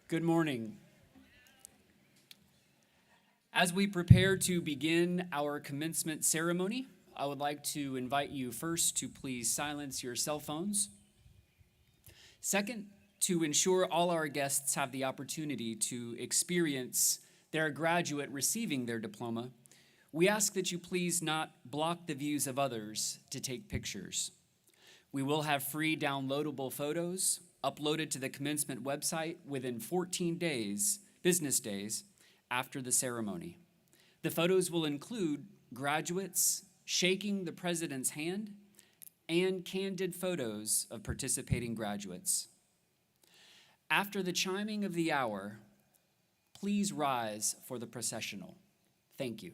Good morning. As we prepare to begin our commencement ceremony, I would like to invite you first to please silence your cell phones. Second, to ensure all our guests have the opportunity to experience their graduate receiving their diploma, we ask that you please not block the views of others to take pictures. We will have free downloadable photos uploaded to the commencement website within 14 business days, after the ceremony. The photos will include graduates shaking the president's hand and candid photos of participating graduates. After the chiming of the hour, please rise for the processional. Thank you.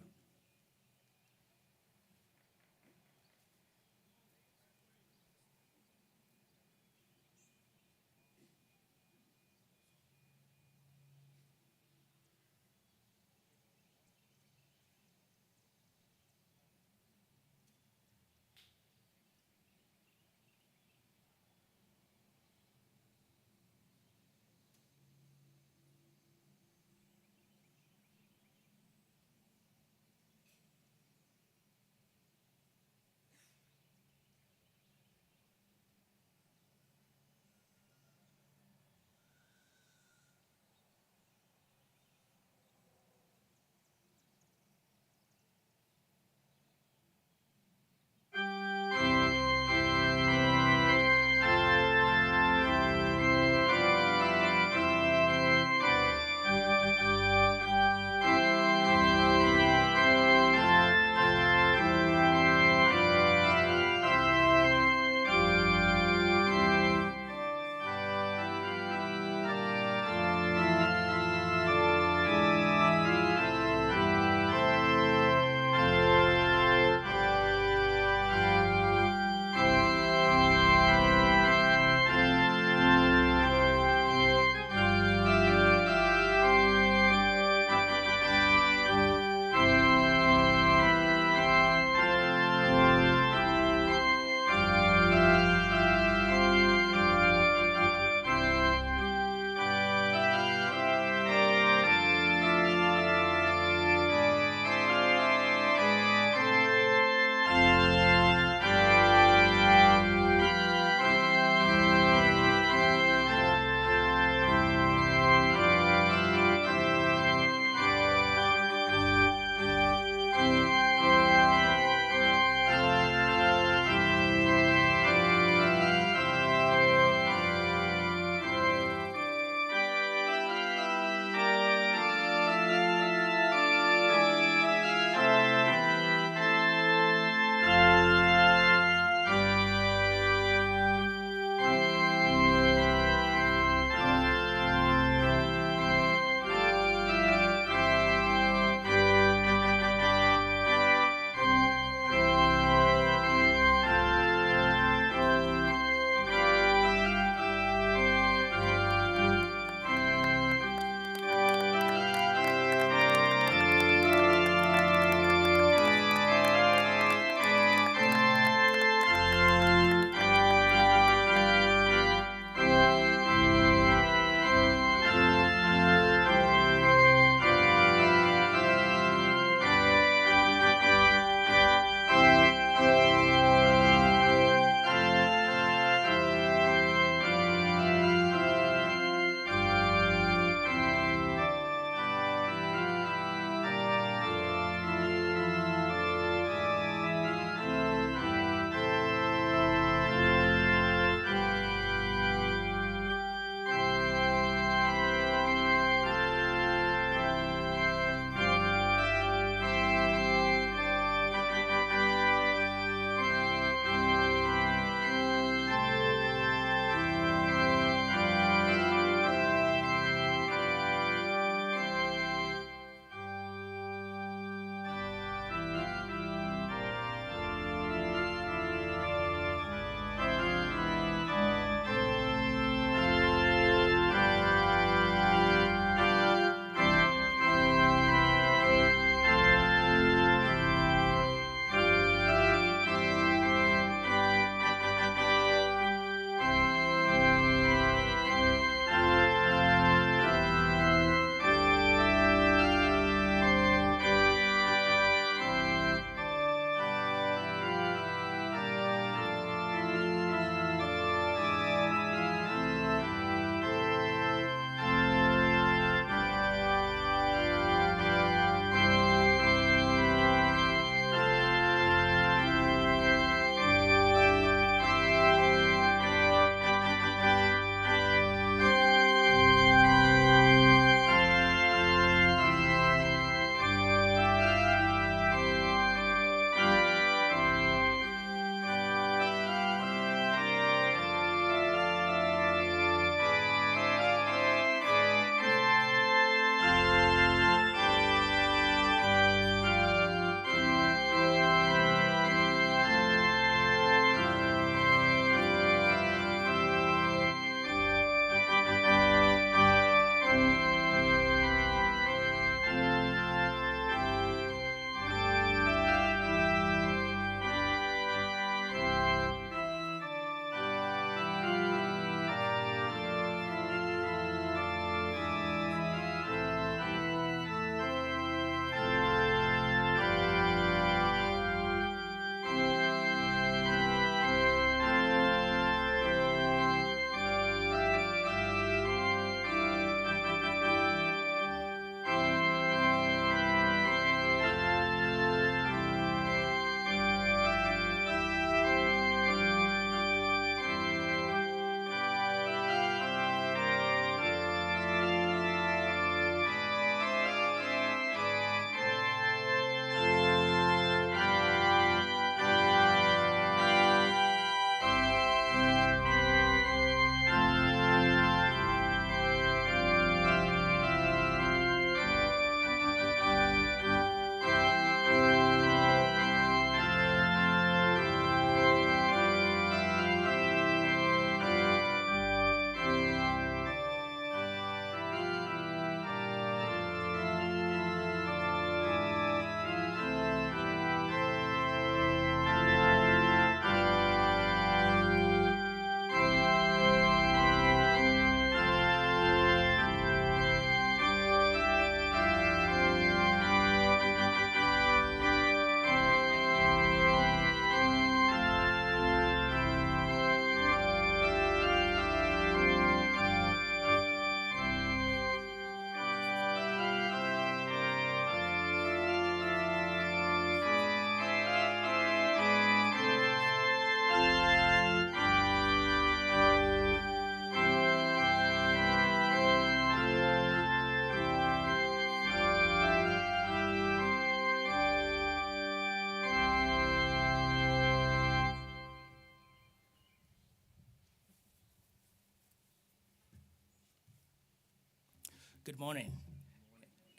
Good morning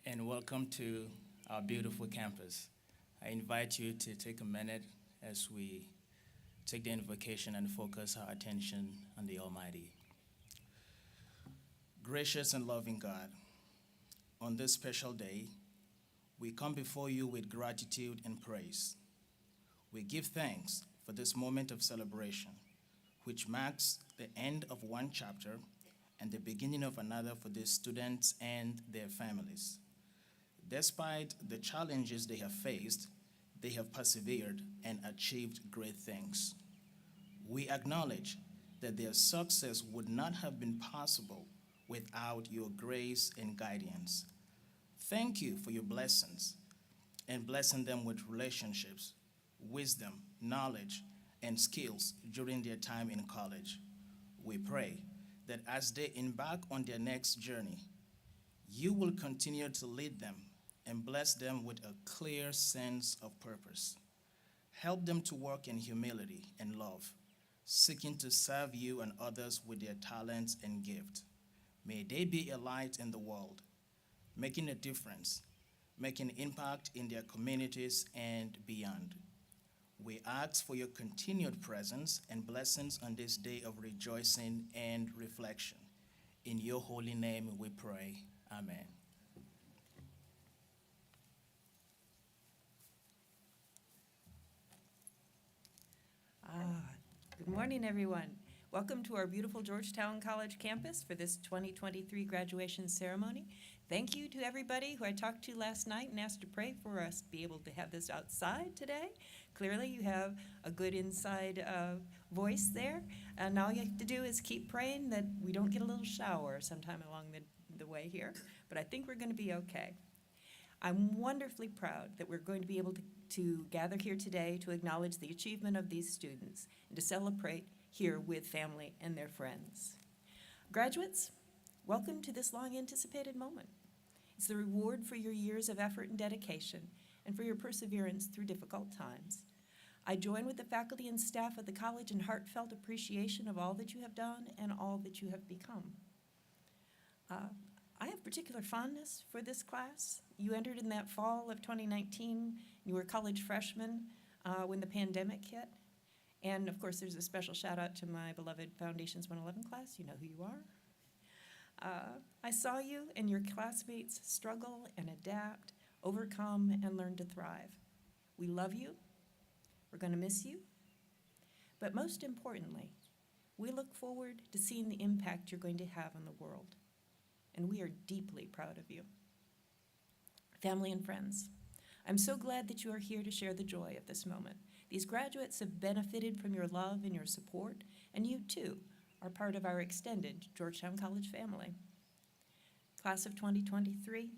and welcome to our beautiful campus. I invite you to take a minute as we take the invocation and focus our attention on the Almighty. Gracious and loving God, on this special day, we come before you with gratitude and praise. We give thanks for this moment of celebration, which marks the end of one chapter and the beginning of another for the students and their families. Despite the challenges they have faced, they have persevered and achieved great things. We acknowledge that their success would not have been possible without your grace and guidance. Thank you for your blessings and blessing them with relationships, wisdom, knowledge, and skills during their time in college. We pray that as they embark on their next journey, you will continue to lead them and bless them with a clear sense of purpose. Help them to work in humility and love, seeking to serve you and others with their talents and gifts. May they be a light in the world, making a difference, making impact in their communities and beyond. We ask for your continued presence and blessings on this day of rejoicing and reflection. In your holy name we pray. Amen. Good morning, everyone. Welcome to our beautiful Georgetown College campus for this 2023 graduation ceremony. Thank you to everybody who I talked to last night and asked to pray for us to be able to have this outside today. Clearly, you have a good inside voice there. And all you have to do is keep praying that we don't get a little shower sometime along the way here. But I think we're going to be okay. I'm wonderfully proud that we're going to be able to gather here today to acknowledge the achievement of these students and to celebrate here with family and their friends. Graduates, welcome to this long-anticipated moment. It's the reward for your years of effort and dedication and for your perseverance through difficult times. I join with the faculty and staff of the college in heartfelt appreciation of all that you have done and all that you have become. I have particular fondness for this class. You entered in that fall of 2019. You were college freshmen when the pandemic hit. And of course, there's a special shout out to my beloved Foundations 111 class. You know who you are. I saw you and your classmates struggle and adapt, overcome, and learn to thrive. We love you. We're going to miss you. But most importantly, we look forward to seeing the impact you're going to have on the world. And we are deeply proud of you. Family and friends, I'm so glad that you are here to share the joy of this moment. These graduates have benefited from your love and your support, and you too are part of our extended Georgetown College family. Class of 2023,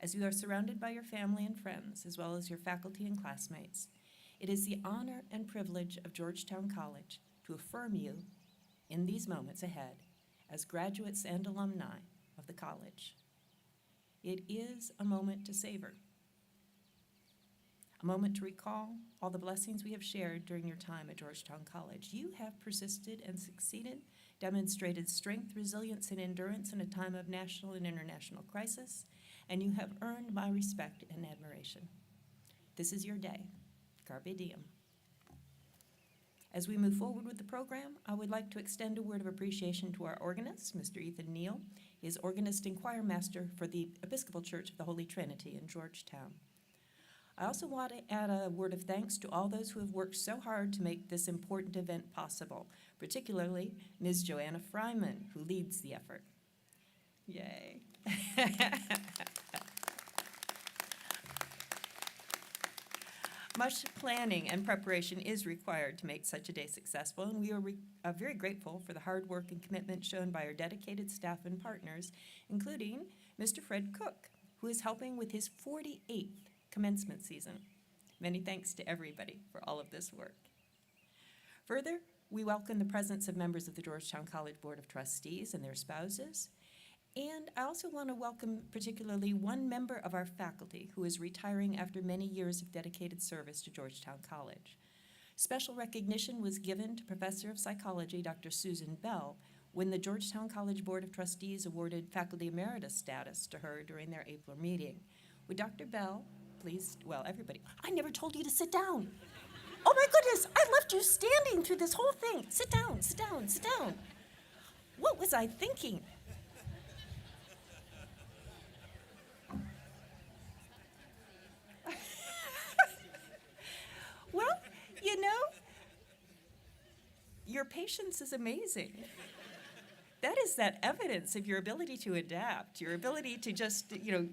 as you are surrounded by your family and friends, as well as your faculty and classmates, it is the honor and privilege of Georgetown College to affirm you in these moments ahead as graduates and alumni of the college. It is a moment to savor, a moment to recall all the blessings we have shared during your time at Georgetown College. You have persisted and succeeded, demonstrated strength, resilience, and endurance in a time of national and international crisis, and you have earned my respect and admiration. This is your day. Carpe diem. As we move forward with the program, I would like to extend a word of appreciation to our organist, Mr. Ethan Neal. He is organist and choir master for the Episcopal Church of the Holy Trinity in Georgetown. I also want to add a word of thanks to all those who have worked so hard to make this important event possible, particularly Ms. Joanna Fryman, who leads the effort. Yay. Much planning and preparation is required to make such a day successful, and we are very grateful for the hard work and commitment shown by our dedicated staff and partners, including Mr. Fred Cook, who is helping with his 48th commencement season. Many thanks to everybody for all of this work. Further, we welcome the presence of members of the Georgetown College Board of Trustees and their spouses. And I also want to welcome particularly one member of our faculty who is retiring after many years of dedicated service to Georgetown College. Special recognition was given to Professor of Psychology, Dr. Susan Bell, when the Georgetown College Board of Trustees awarded faculty emeritus status to her during their April meeting. Would Dr. Bell please, well, everybody, I never told you to sit down. Oh my goodness, I left you standing through this whole thing. Sit down, sit down, sit down. What was I thinking? Well, you know, your patience is amazing. That is that evidence of your ability to adapt, your ability to just,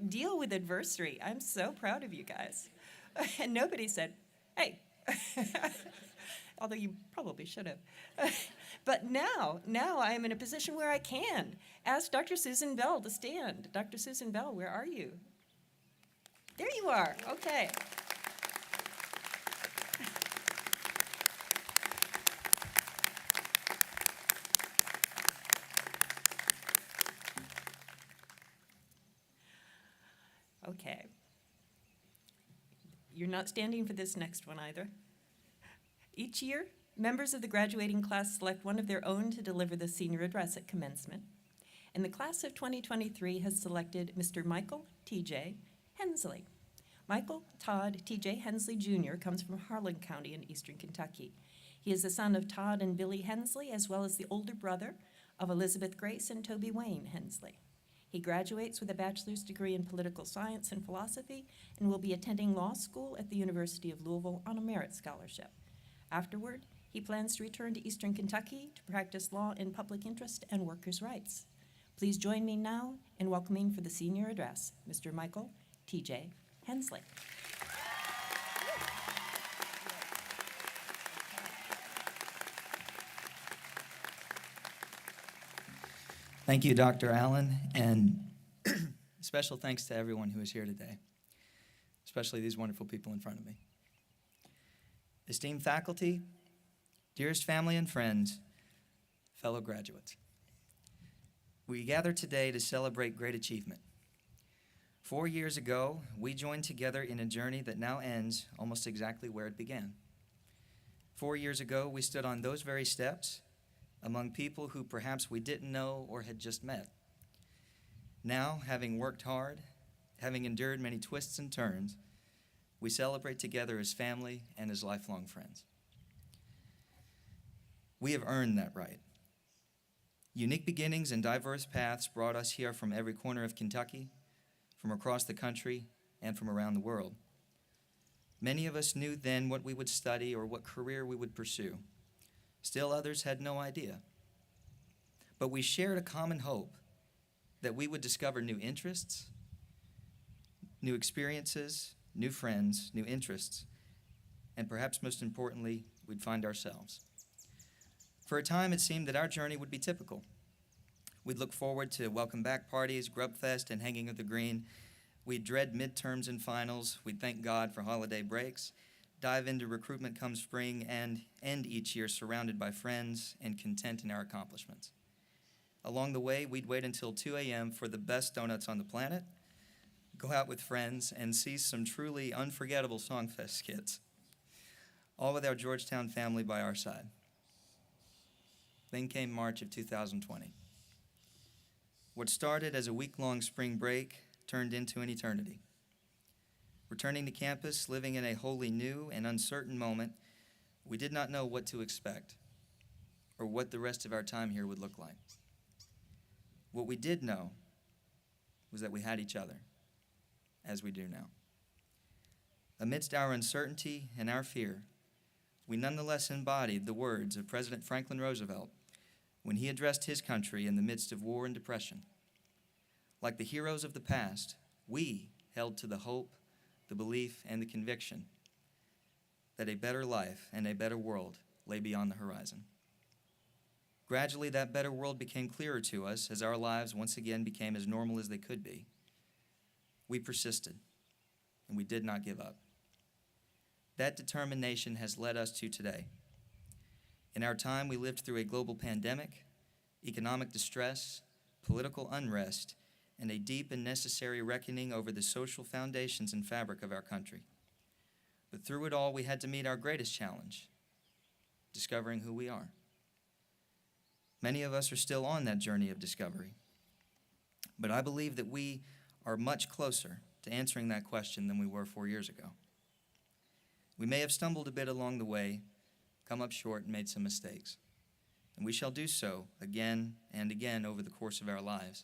deal with adversity. I'm so proud of you guys. And nobody said, hey, although you probably should have. But now I am in a position where I can ask Dr. Susan Bell to stand. Dr. Susan Bell, where are you? There you are, okay. Okay. You're not standing for this next one either. Each year, members of the graduating class select one of their own to deliver the senior address at commencement. And the class of 2023 has selected Mr. Michael T.J. Hensley. Michael Todd T.J. Hensley Jr. comes from Harlan County in eastern Kentucky. He is the son of Todd and Billy Hensley, as well as the older brother of Elizabeth Grace and Toby Wayne Hensley. He graduates with a bachelor's degree in political science and philosophy and will be attending law school at the University of Louisville on a merit scholarship. Afterward, he plans to return to eastern Kentucky to practice law in public interest and workers' rights. Please join me now in welcoming for the senior address, Mr. Michael T.J. Hensley. Thank you, Dr. Allen, and special thanks to everyone who is here today, especially these wonderful people in front of me. Esteemed faculty, dearest family and friends, fellow graduates, we gather today to celebrate great achievement. 4 years ago, we joined together in a journey that now ends almost exactly where it began. 4 years ago, we stood on those very steps among people who perhaps we didn't know or had just met. Now, having worked hard, having endured many twists and turns, we celebrate together as family and as lifelong friends. We have earned that right. Unique beginnings and diverse paths brought us here from every corner of Kentucky, from across the country, and from around the world. Many of us knew then what we would study or what career we would pursue. Still others had no idea. But we shared a common hope that we would discover new interests, new experiences, new friends, new interests, and perhaps most importantly, we'd find ourselves. For a time, it seemed that our journey would be typical. We'd look forward to welcome back parties, grub fest, and hanging of the green. We'd dread midterms and finals. We'd thank God for holiday breaks, dive into recruitment come spring, and end each year surrounded by friends and content in our accomplishments. Along the way, we'd wait until 2 a.m. for the best donuts on the planet, go out with friends, and see some truly unforgettable Songfest skits, all with our Georgetown family by our side. Then came March of 2020. What started as a week-long spring break turned into an eternity. Returning to campus, living in a wholly new and uncertain moment, we did not know what to expect or what the rest of our time here would look like. What we did know was that we had each other, as we do now. Amidst our uncertainty and our fear, we nonetheless embodied the words of President Franklin Roosevelt when he addressed his country in the midst of war and depression. Like the heroes of the past, we held to the hope, the belief, and the conviction that a better life and a better world lay beyond the horizon. Gradually, that better world became clearer to us as our lives once again became as normal as they could be. We persisted, and we did not give up. That determination has led us to today. In our time, we lived through a global pandemic, economic distress, political unrest, and a deep and necessary reckoning over the social foundations and fabric of our country. But through it all, we had to meet our greatest challenge, discovering who we are. Many of us are still on that journey of discovery. But I believe that we are much closer to answering that question than we were 4 years ago. We may have stumbled a bit along the way, come up short, and made some mistakes. And we shall do so again and again over the course of our lives.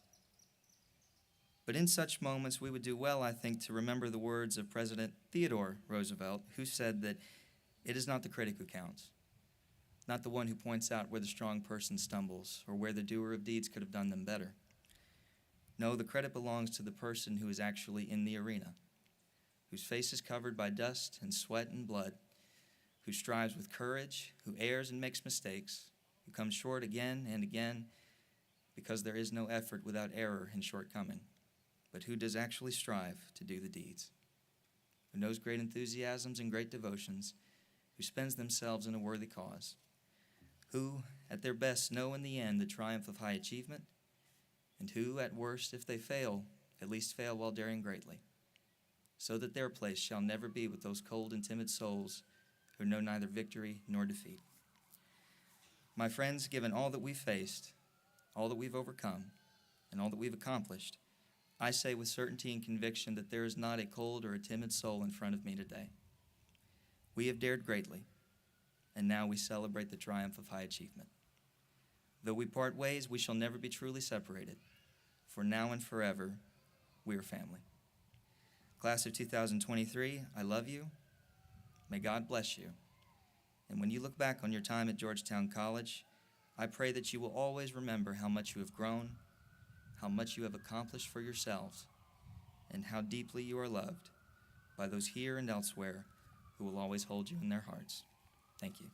But in such moments, we would do well, I think, to remember the words of President Theodore Roosevelt, who said that it is not the critic who counts, not the one who points out where the strong person stumbles or where the doer of deeds could have done them better. No, the credit belongs to the person who is actually in the arena, whose face is covered by dust and sweat and blood, who strives with courage, who errs and makes mistakes, who comes short again and again, because there is no effort without error and shortcoming, but who does actually strive to do the deeds, who knows great enthusiasms and great devotions, who spends themselves in a worthy cause, who, at their best, know in the end the triumph of high achievement, and who, at worst, if they fail, at least fail while daring greatly, so that their place shall never be with those cold and timid souls who know neither victory nor defeat. My friends, given all that we've faced, all that we've overcome, and all that we've accomplished, I say with certainty and conviction that there is not a cold or a timid soul in front of me today. We have dared greatly, and now we celebrate the triumph of high achievement. Though we part ways, we shall never be truly separated, for now and forever, we are family. Class of 2023, I love you. May God bless you. And when you look back on your time at Georgetown College, I pray that you will always remember how much you have grown, how much you have accomplished for yourselves, and how deeply you are loved by those here and elsewhere who will always hold you in their hearts. Thank you.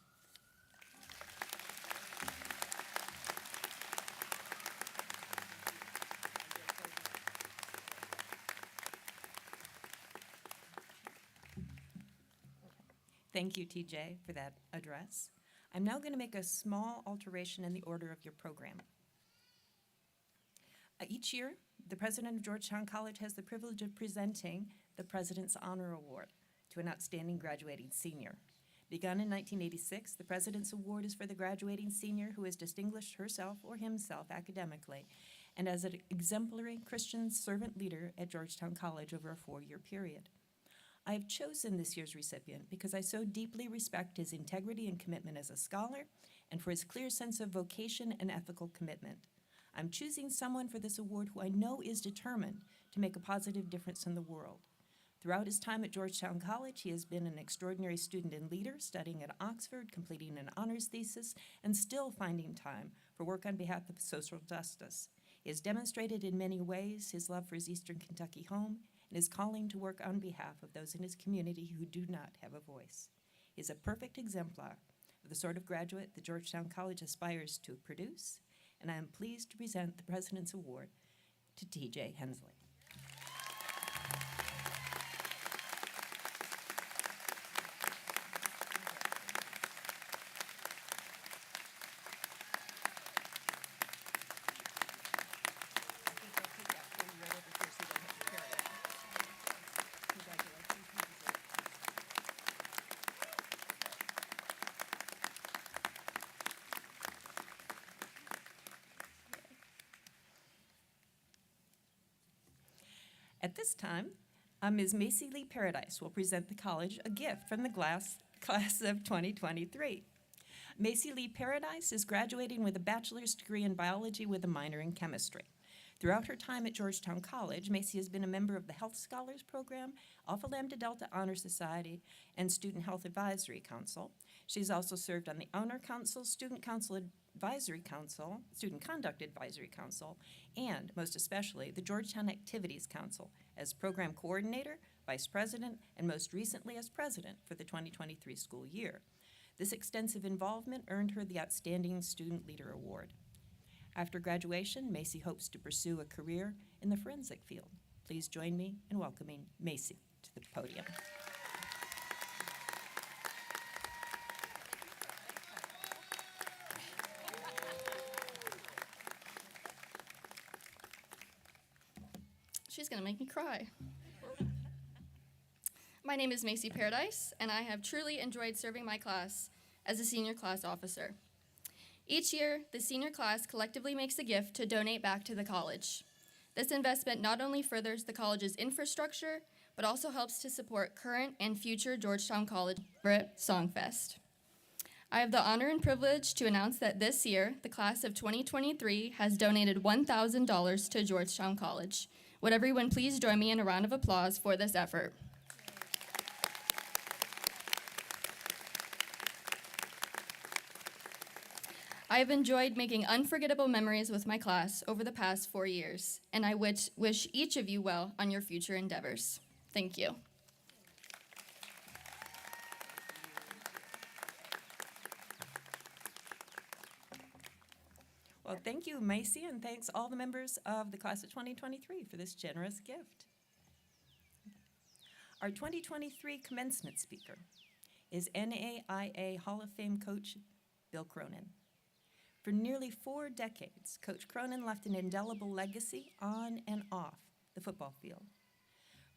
Thank you, TJ, for that address. I'm now going to make a small alteration in the order of your program. Each year, the president of Georgetown College has the privilege of presenting the President's Honor Award to an outstanding graduating senior. Begun in 1986, the President's Award is for the graduating senior who has distinguished herself or himself academically and as an exemplary Christian servant leader at Georgetown College over a 4-year period. I have chosen this year's recipient because I so deeply respect his integrity and commitment as a scholar and for his clear sense of vocation and ethical commitment. I'm choosing someone for this award who I know is determined to make a positive difference in the world. Throughout his time at Georgetown College, he has been an extraordinary student and leader, studying at Oxford, completing an honors thesis, and still finding time for work on behalf of social justice. He has demonstrated in many ways his love for his Eastern Kentucky home and his calling to work on behalf of those in his community who do not have a voice. He is a perfect exemplar of the sort of graduate that Georgetown College aspires to produce, and I am pleased to present the President's Award to T.J. Hensley. At this time, Ms. Macy Lee Paradise will present the college a gift from the class of 2023. Macy Lee Paradise is graduating with a bachelor's degree in biology with a minor in chemistry. Throughout her time at Georgetown College, Macy has been a member of the Health Scholars Program, Alpha Lambda Delta Honor Society, and Student Health Advisory Council. She's also served on the Honor Council, Student Council Advisory Council, Student Conduct Advisory Council, and most especially the Georgetown Activities Council as Program Coordinator, Vice President, and most recently as President for the 2023 school year. This extensive involvement earned her the Outstanding Student Leader Award. After graduation, Macy hopes to pursue a career in the forensic field. Please join me in welcoming Macy to the podium. She's gonna make me cry. My name is Macy Paradise, and I have truly enjoyed serving my class as a senior class officer. Each year, the senior class collectively makes a gift to donate back to the college. This investment not only furthers the college's infrastructure, but also helps to support current and future Georgetown College Songfest. I have the honor and privilege to announce that this year, the class of 2023 has donated $1,000 to Georgetown College. Would everyone please join me in a round of applause for this effort? I have enjoyed making unforgettable memories with my class over the past 4 years, and I wish each of you well on your future endeavors. Thank you. Well, thank you, Macy, and thanks all the members of the class of 2023 for this generous gift. Our 2023 commencement speaker is NAIA Hall of Fame coach Bill Cronin. For nearly 4 decades, Coach Cronin left an indelible legacy on and off the football field.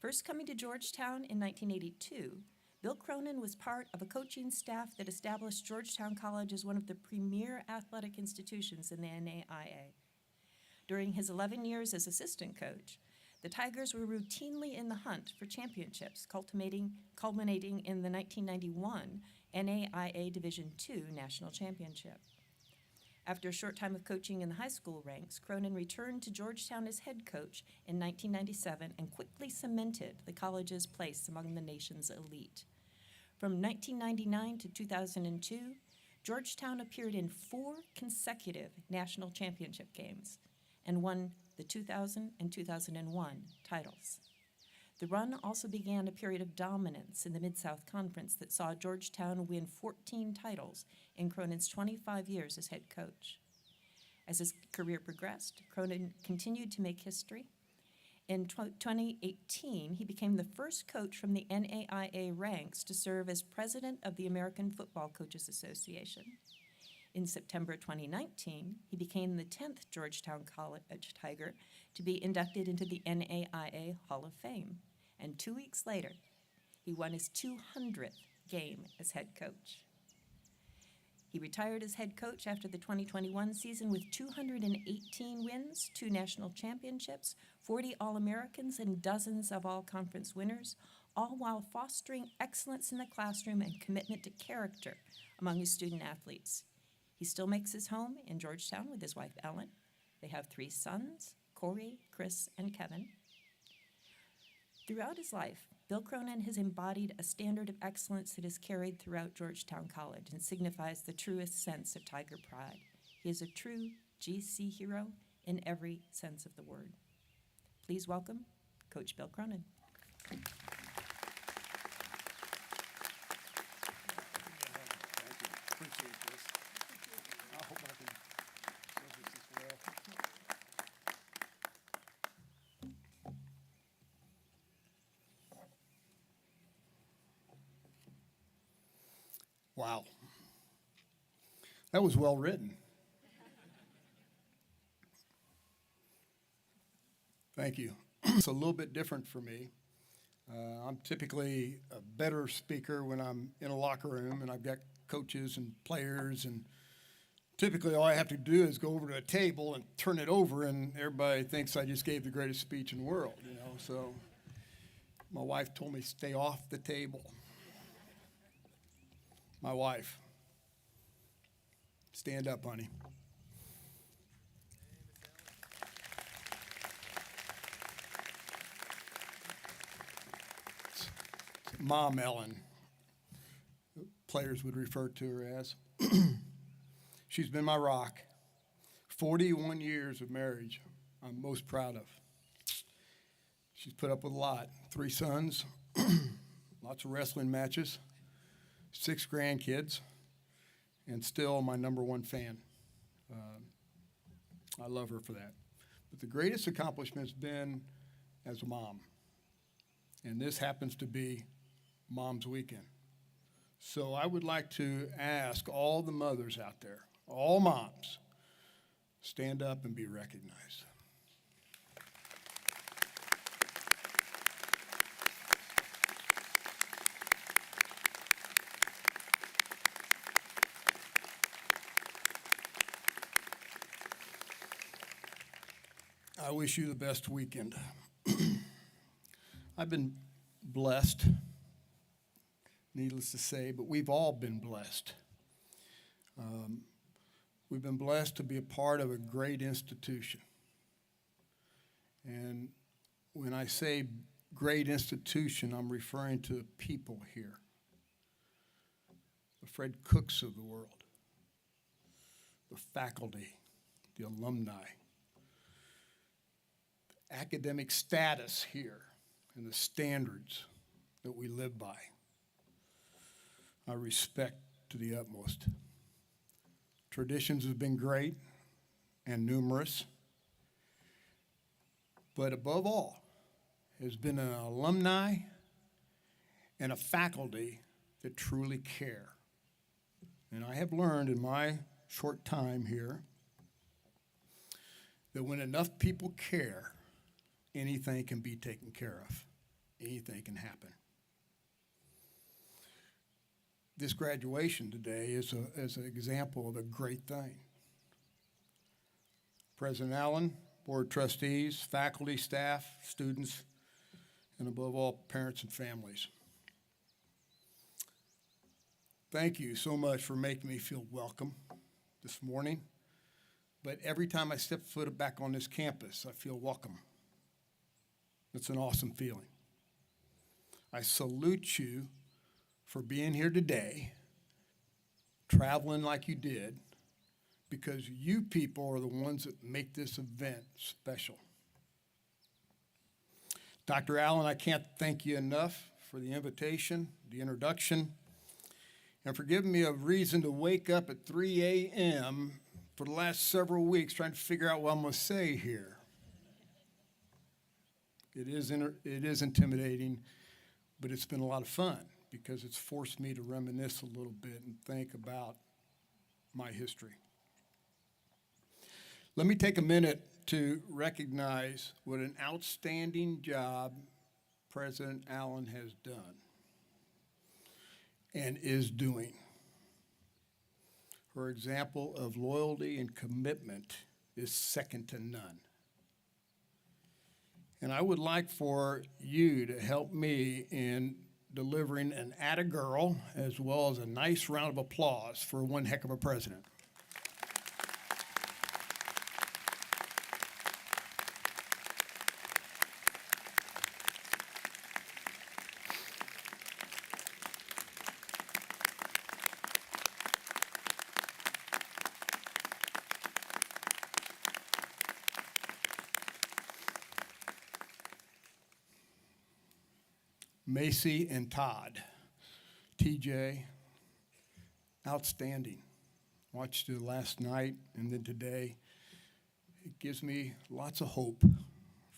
First coming to Georgetown in 1982, Bill Cronin was part of a coaching staff that established Georgetown College as one of the premier athletic institutions in the NAIA. During his 11 years as assistant coach, the Tigers were routinely in the hunt for championships, culminating in the 1991 NAIA Division II National Championship. After a short time of coaching in the high school ranks, Cronin returned to Georgetown as head coach in 1997 and quickly cemented the college's place among the nation's elite. From 1999 to 2002, Georgetown appeared in 4 consecutive national championship games and won the 2000 and 2001 titles. The run also began a period of dominance in the Mid-South Conference that saw Georgetown win 14 titles in Cronin's 25 years as head coach. As his career progressed, Cronin continued to make history. In 2018, he became the first coach from the NAIA ranks to serve as president of the American Football Coaches Association. In September 2019, he became the 10th Georgetown College Tiger to be inducted into the NAIA Hall of Fame. And 2 weeks later, he won his 200th game as head coach. He retired as head coach after the 2021 season with 218 wins, 2 national championships, 40 All-Americans, and dozens of all-conference winners, all while fostering excellence in the classroom and commitment to character among his student athletes. He still makes his home in Georgetown with his wife, Ellen. They have 3 sons, Corey, Chris, and Kevin. Throughout his life, Bill Cronin has embodied a standard of excellence that is carried throughout Georgetown College and signifies the truest sense of Tiger pride. He is a true GC hero in every sense of the word. Please welcome Coach Bill Cronin. Thank you. Appreciate this. I hope I can do this as well. Wow. That was well written. Thank you. It's a little bit different for me. I'm typically a better speaker when I'm in a locker room and I've got coaches and players, and typically all I have to do is go over to a table and turn it over and everybody thinks I just gave the greatest speech in the world, you know. So my wife told me stay off the table. My wife. Stand up, honey. Mom Ellen, players would refer to her as. She's been my rock. 41 years of marriage I'm most proud of. She's put up with a lot. 3 sons, lots of wrestling matches, 6 grandkids, and still my #1 fan. I love her for that. But the greatest accomplishment's been as a mom. And this happens to be Mom's Weekend. So I would like to ask all the mothers out there, all moms, stand up and be recognized. I wish you the best weekend. I've been blessed, needless to say, but we've all been blessed. We've been blessed to be a part of a great institution. And when I say great institution, I'm referring to the people here, the Fred Cooks of the world, the faculty, the alumni, the academic status here, and the standards that we live by. I respect to the utmost. Traditions have been great and numerous, but above all has been an alumni and a faculty that truly care. And I have learned in my short time here that when enough people care, anything can be taken care of. Anything can happen. This graduation today is an example of a great thing. President Allen, Board of Trustees, faculty, staff, students, and above all, parents and families. Thank you so much for making me feel welcome this morning. But every time I step foot back on this campus, I feel welcome. It's an awesome feeling. I salute you for being here today, traveling like you did, because you people are the ones that make this event special. Dr. Allen, I can't thank you enough for the invitation, the introduction, and for giving me a reason to wake up at 3 a.m. for the last several weeks trying to figure out what I'm going to say here. It is intimidating, but it's been a lot of fun because it's forced me to reminisce a little bit and think about my history. Let me take a minute to recognize what an outstanding job President Allen has done and is doing. Her example of loyalty and commitment is second to none. And I would like for you to help me in delivering an atta girl as well as a nice round of applause for one heck of a president. Macy and Todd, TJ, outstanding. Watched it last night and then today. It gives me lots of hope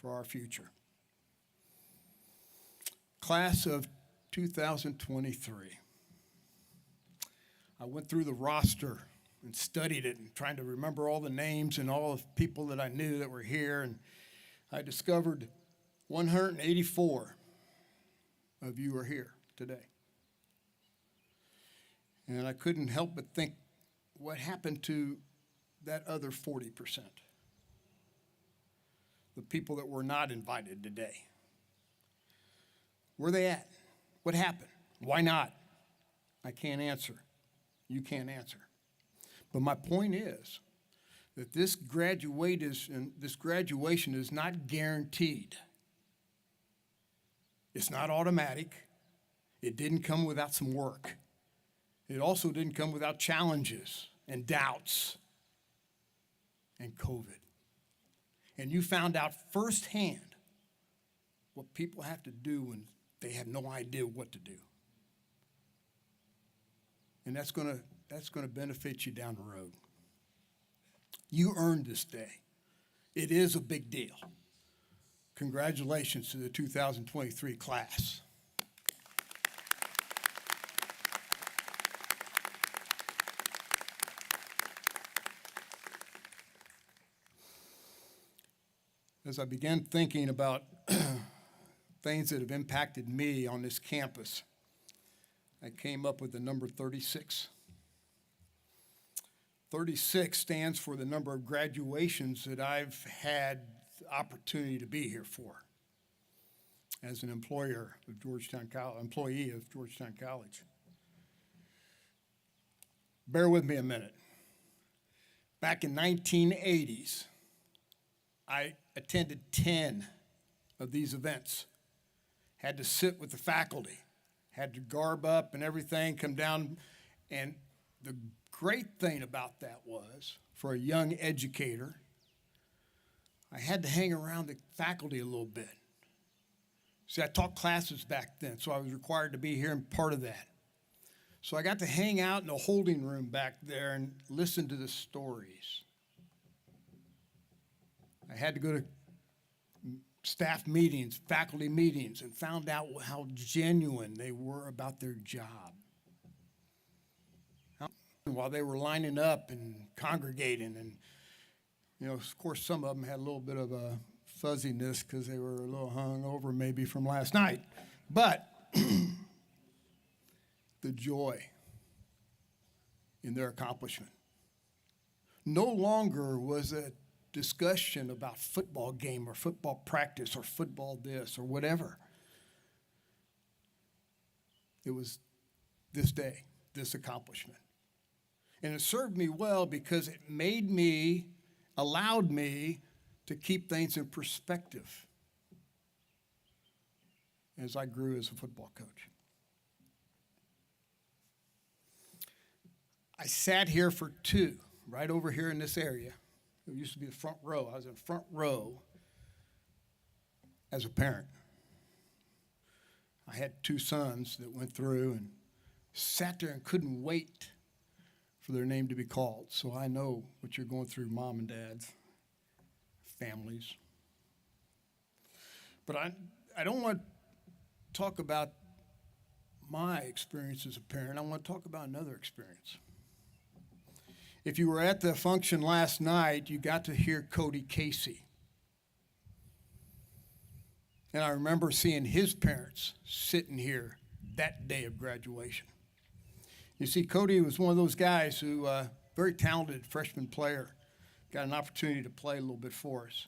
for our future. Class of 2023. I went through the roster and studied it and trying to remember all the names and all the people that I knew that were here, and I discovered 184 of you are here today. And I couldn't help but think, what happened to that other 40%? The people that were not invited today. Where are they at? What happened? Why not? I can't answer. You can't answer. But my point is that this graduation is not guaranteed. It's not automatic. It didn't come without some work. It also didn't come without challenges and doubts and COVID. And you found out firsthand what people have to do when they have no idea what to do. And that's gonna benefit you down the road. You earned this day. It is a big deal. Congratulations to the 2023 class. As I began thinking about things that have impacted me on this campus, I came up with the number 36. 36 stands for the number of graduations that I've had the opportunity to be here for as an employee of Georgetown College. Bear with me a minute. Back in 1980s, I attended 10 of these events. Had to sit with the faculty, had to garb up and everything, come down. And the great thing about that was, for a young educator, I had to hang around the faculty a little bit. See, I taught classes back then, so I was required to be here and part of that. So I got to hang out in the holding room back there and listen to the stories. I had to go to staff meetings, faculty meetings, and found out how genuine they were about their job. While they were lining up and congregating, and of course, some of them had a little bit of a fuzziness because they were a little hung over maybe from last night. But the joy in their accomplishment. No longer was a discussion about football game or football practice or football this or whatever. It was this day, this accomplishment. And it served me well because it allowed me to keep things in perspective as I grew as a football coach. I sat here for two, right over here in this area. It used to be the front row. I was in the front row as a parent. I had two sons that went through and sat there and couldn't wait for their name to be called. So I know what you're going through, mom and dads, families. But I don't want to talk about my experience as a parent. I want to talk about another experience. If you were at the function last night, you got to hear Cody Casey. And I remember seeing his parents sitting here that day of graduation. You see, Cody was one of those guys who, very talented freshman player, got an opportunity to play a little bit for us.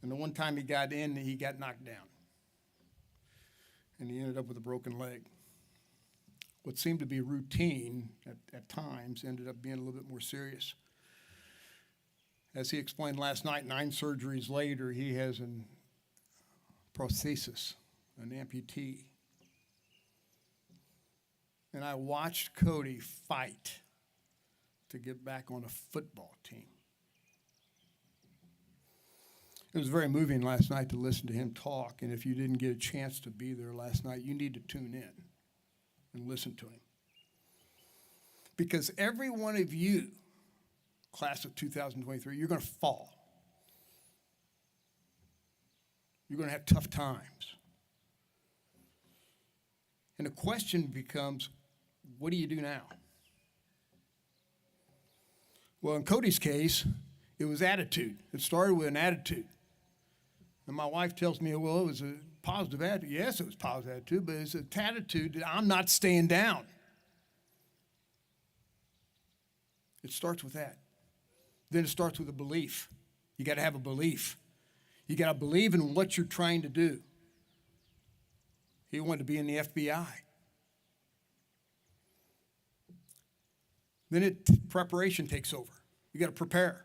And the one time he got in, he got knocked down. And he ended up with a broken leg. What seemed to be routine at times ended up being a little bit more serious. As he explained last night, 9 surgeries later, he has a prosthesis, an amputee. And I watched Cody fight to get back on a football team. It was very moving last night to listen to him talk, and if you didn't get a chance to be there last night, you need to tune in and listen to him. Because every one of you, class of 2023, you're going to fall. You're going to have tough times. And the question becomes, what do you do now? Well, in Cody's case, it was attitude. It started with an attitude. And my wife tells me, well, it was a positive attitude. Yes, it was a positive attitude, but it's an attitude that I'm not staying down. It starts with that. Then it starts with a belief. You got to have a belief. You got to believe in what you're trying to do. He wanted to be in the FBI. Then preparation takes over. You got to prepare.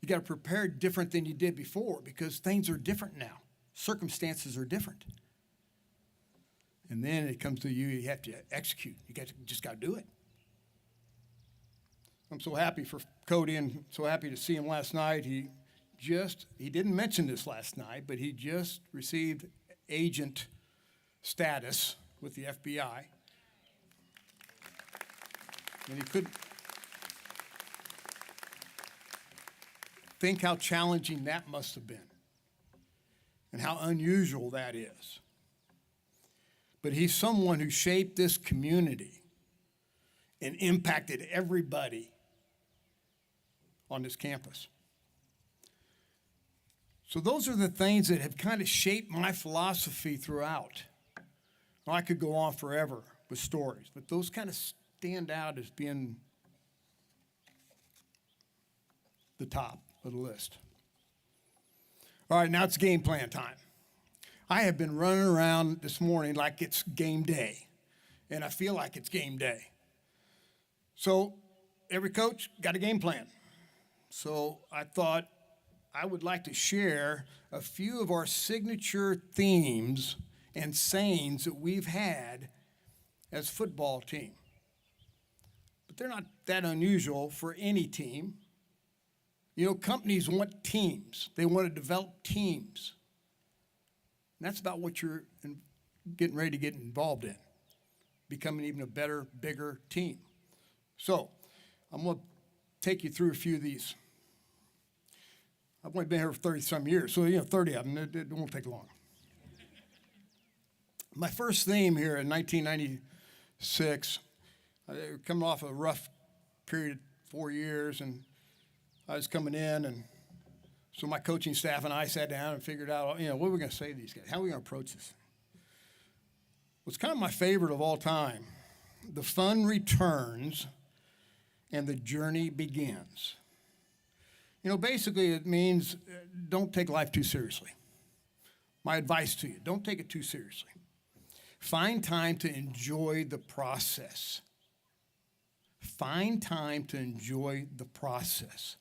You got to prepare different than you did before because things are different now. Circumstances are different. And then it comes to you have to execute. Just got to do it. I'm so happy for Cody and so happy to see him last night. He didn't mention this last night, but he just received agent status with the FBI. And he couldn't think how challenging that must have been and how unusual that is. But he's someone who shaped this community and impacted everybody on this campus. So those are the things that have kind of shaped my philosophy throughout. Well, I could go on forever with stories, but those kind of stand out as being the top of the list. All right, now it's game plan time. I have been running around this morning like it's game day, and I feel like it's game day. So every coach got a game plan. So I thought I would like to share a few of our signature themes and sayings that we've had as a football team. But they're not that unusual for any team. You know, companies want teams. They want to develop teams. And that's about what you're getting ready to get involved in, becoming even a better, bigger team. So I'm going to take you through a few of these. I've only been here for 30-some years, so 30 of them, it won't take long. My first theme here in 1996, coming off a rough period, 4 years, and I was coming in, and so my coaching staff and I sat down and figured out, what are we going to say to these guys? How are we going to approach this? What's kind of my favorite of all time, the fun returns and the journey begins. Basically it means don't take life too seriously. My advice to you, don't take it too seriously. Find time to enjoy the process. Find time to enjoy the process.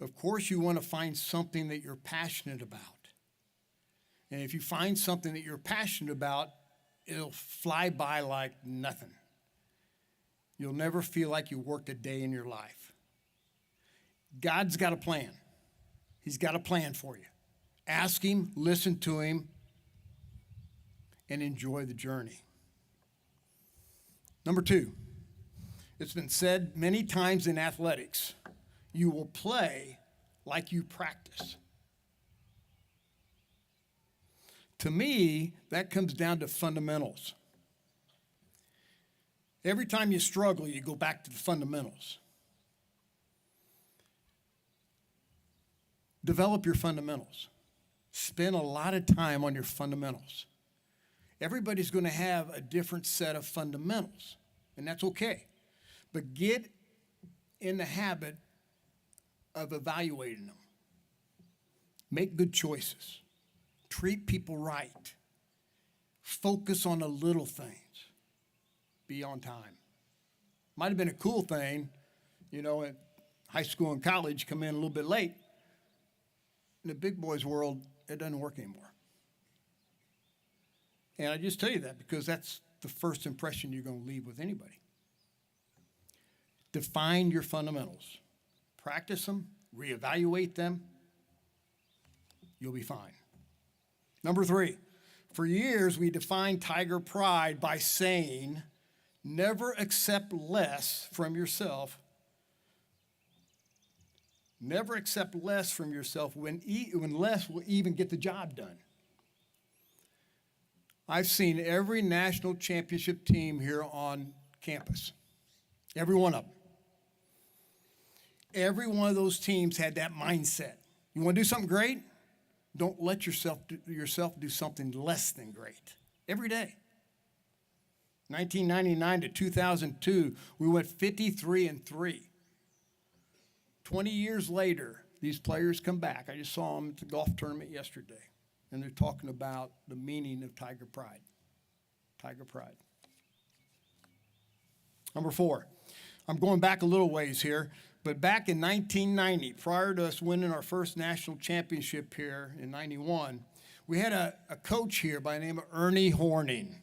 Of course, you want to find something that you're passionate about. And if you find something that you're passionate about, it'll fly by like nothing. You'll never feel like you worked a day in your life. God's got a plan. He's got a plan for you. Ask him, listen to him, and enjoy the journey. Number 2, it's been said many times in athletics, you will play like you practice. To me, that comes down to fundamentals. Every time you struggle, you go back to the fundamentals. Develop your fundamentals. Spend a lot of time on your fundamentals. Everybody's going to have a different set of fundamentals, and that's okay. But get in the habit of evaluating them. Make good choices. Treat people right. Focus on the little things. Be on time. Might have been a cool thing, in high school and college, come in a little bit late. In the big boys world, it doesn't work anymore. And I just tell you that because that's the first impression you're going to leave with anybody. Define your fundamentals. Practice them, reevaluate them. You'll be fine. Number 3, for years we defined Tiger Pride by saying, never accept less from yourself. Never accept less from yourself when less will even get the job done. I've seen every national championship team here on campus. Every one of them. Every one of those teams had that mindset. You want to do something great? Don't let yourself do something less than great. Every day. 1999 to 2002, we went 53-3. 20 years later, these players come back. I just saw them at the golf tournament yesterday, and they're talking about the meaning of Tiger Pride. Tiger Pride. Number 4, I'm going back a little ways here, but back in 1990, prior to us winning our first national championship here in 91, we had a coach here by the name of Ernie Horning.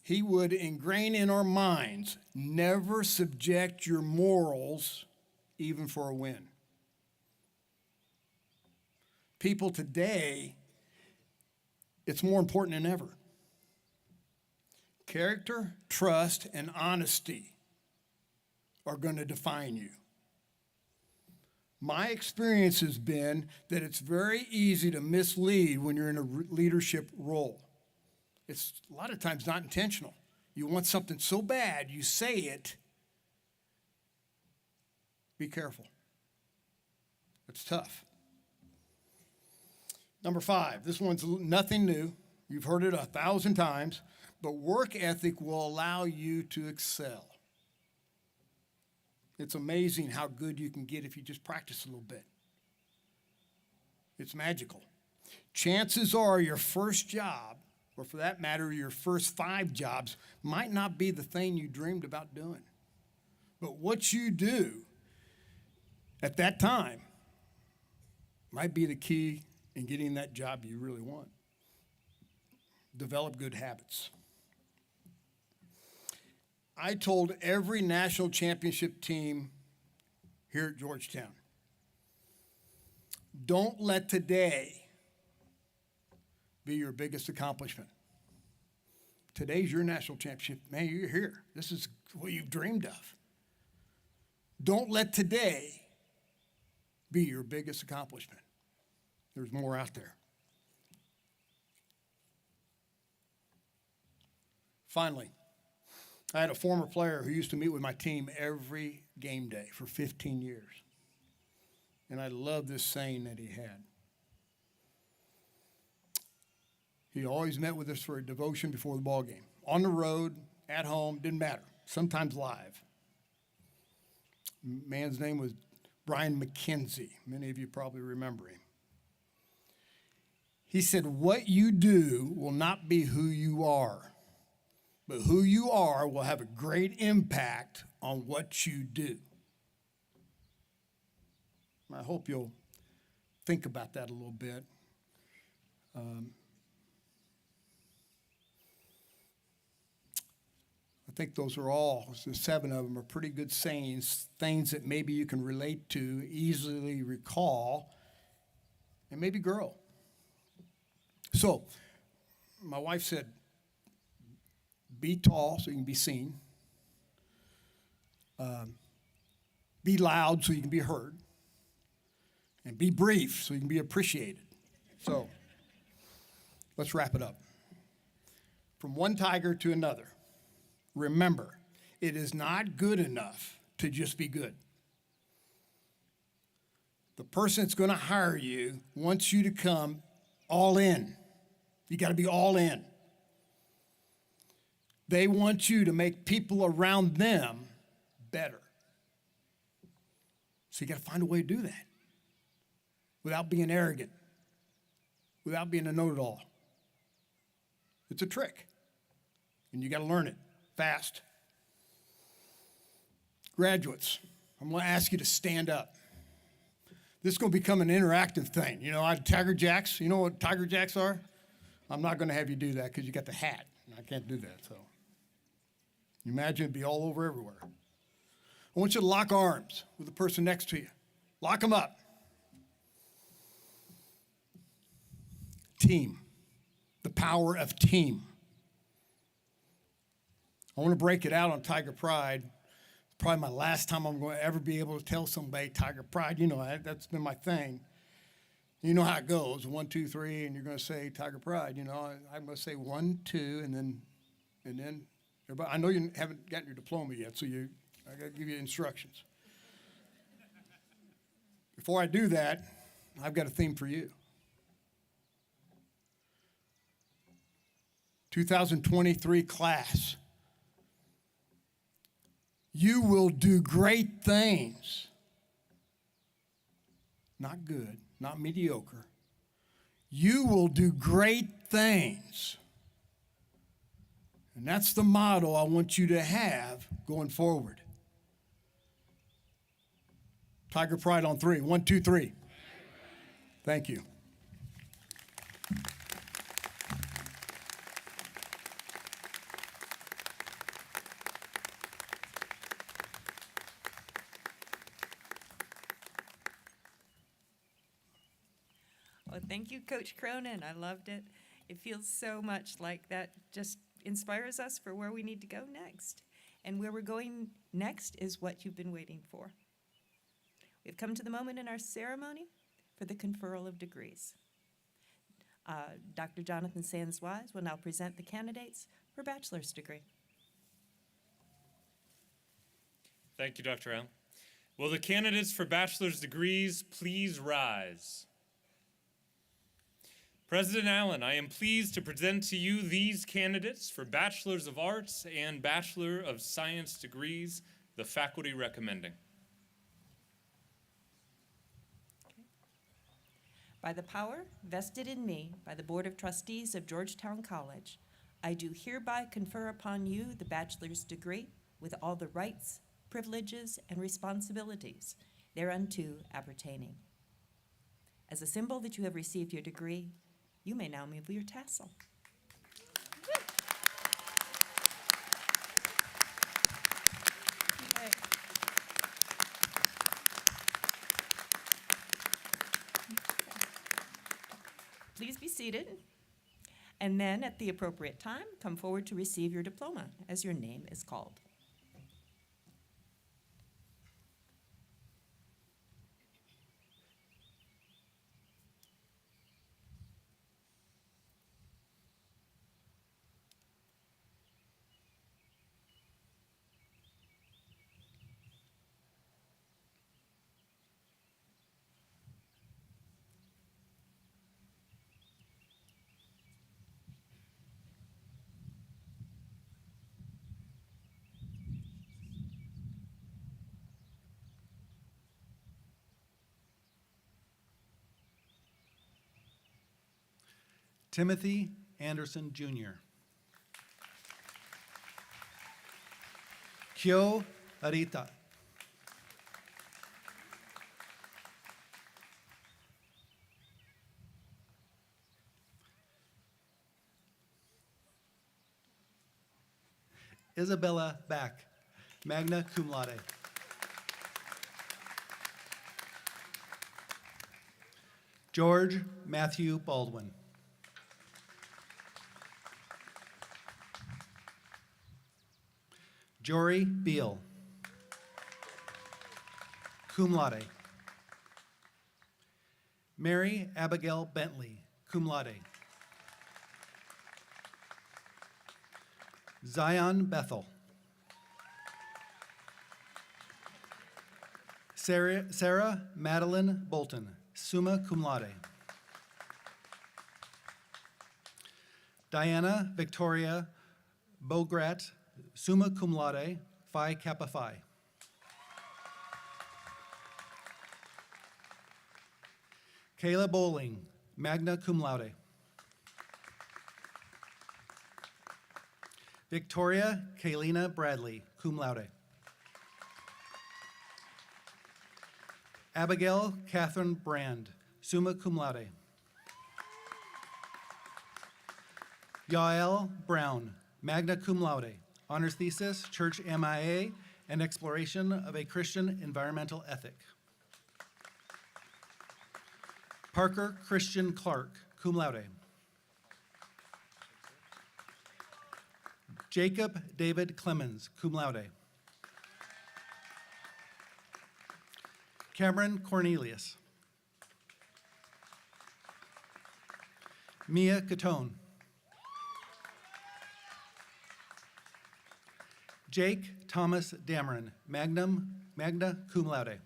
He would ingrain in our minds, never subject your morals even for a win. People today, it's more important than ever. Character, trust, and honesty are going to define you. My experience has been that it's very easy to mislead when you're in a leadership role. It's a lot of times not intentional. You want something so bad, you say it. Be careful. It's tough. Number 5, this one's nothing new. You've heard it 1,000 times, but work ethic will allow you to excel. It's amazing how good you can get if you just practice a little bit. It's magical. Chances are your first job, or for that matter, your first 5 jobs, might not be the thing you dreamed about doing. But what you do at that time might be the key in getting that job you really want. Develop good habits. I told every national championship team here at Georgetown, don't let today be your biggest accomplishment. Today's your national championship. Man, you're here. This is what you've dreamed of. Don't let today be your biggest accomplishment. There's more out there. Finally, I had a former player who used to meet with my team every game day for 15 years. And I love this saying that he had. He always met with us for a devotion before the ball game. On the road, at home, didn't matter. Sometimes live. Man's name was Brian McKenzie. Many of you probably remember him. He said, what you do will not be who you are, but who you are will have a great impact on what you do. I hope you'll think about that a little bit. I think those are all, the 7 of them are pretty good sayings, things that maybe you can relate to, easily recall, and maybe grow. So, my wife said, be tall so you can be seen. Be loud so you can be heard. And be brief so you can be appreciated. So, let's wrap it up. From one tiger to another, remember, it is not good enough to just be good. The person that's going to hire you wants you to come all in. You got to be all in. They want you to make people around them better. So you got to find a way to do that without being arrogant, without being a know-it-all. It's a trick, and you got to learn it fast. Graduates, I'm going to ask you to stand up. This is going to become an interactive thing. You know, Tiger Jacks, you know what Tiger Jacks are? I'm not going to have you do that because you got the hat. I can't do that, so. You imagine it'd be all over everywhere. I want you to lock arms with the person next to you. Lock them up. Team. The power of team. I want to break it out on Tiger Pride. It's probably my last time I'm going to ever be able to tell somebody Tiger Pride. You know, that's been my thing. You know how it goes. 1, 2, 3, and you're going to say Tiger Pride. You know, I'm going to say 1, 2, and then everybody. I know you haven't gotten your diploma yet, so I got to give you instructions. Before I do that, I've got a theme for you. 2023 class. You will do great things. Not good, not mediocre. You will do great things. And that's the motto I want you to have going forward. Tiger Pride on 3. 1, 2, 3. Thank you. Well, thank you, Coach Cronin. I loved it. It feels so much like that just inspires us for where we need to go next. And where we're going next is what you've been waiting for. We've come to the moment in our ceremony for the conferral of degrees. Dr. Jonathan Sands-Wise will now present the candidates for bachelor's degree. Thank you, Dr. Allen. Will the candidates for bachelor's degrees please rise? President Allen, I am pleased to present to you these candidates for Bachelor's of Arts and Bachelor of Science degrees, the faculty recommending. By the power vested in me by the Board of Trustees of Georgetown College, I do hereby confer upon you the bachelor's degree with all the rights, privileges, and responsibilities thereunto appertaining. As a symbol that you have received your degree, you may now move your tassel. Okay. Please be seated. And then at the appropriate time, come forward to receive your diploma as your name is called. Timothy Anderson, Jr. Kyo Arita. Isabella Back, magna cum laude. George Matthew Baldwin. Jory Beal, cum laude. Mary Abigail Bentley, cum laude. Zion Bethel. Sarah Madeline Bolton, summa cum laude. Diana Victoria Bograt, summa cum laude, Phi Kappa Phi. Kayla Bowling, magna cum laude. Victoria Kaylina Bradley, cum laude. Abigail Catherine Brand, summa cum laude. Yael Brown, magna cum laude. Honors thesis, Church MIA, and exploration of a Christian environmental ethic. Parker Christian Clark, cum laude. Jacob David Clemens, cum laude. Cameron Cornelius. Mia Catone. Jake Thomas Dameron, magna cum laude.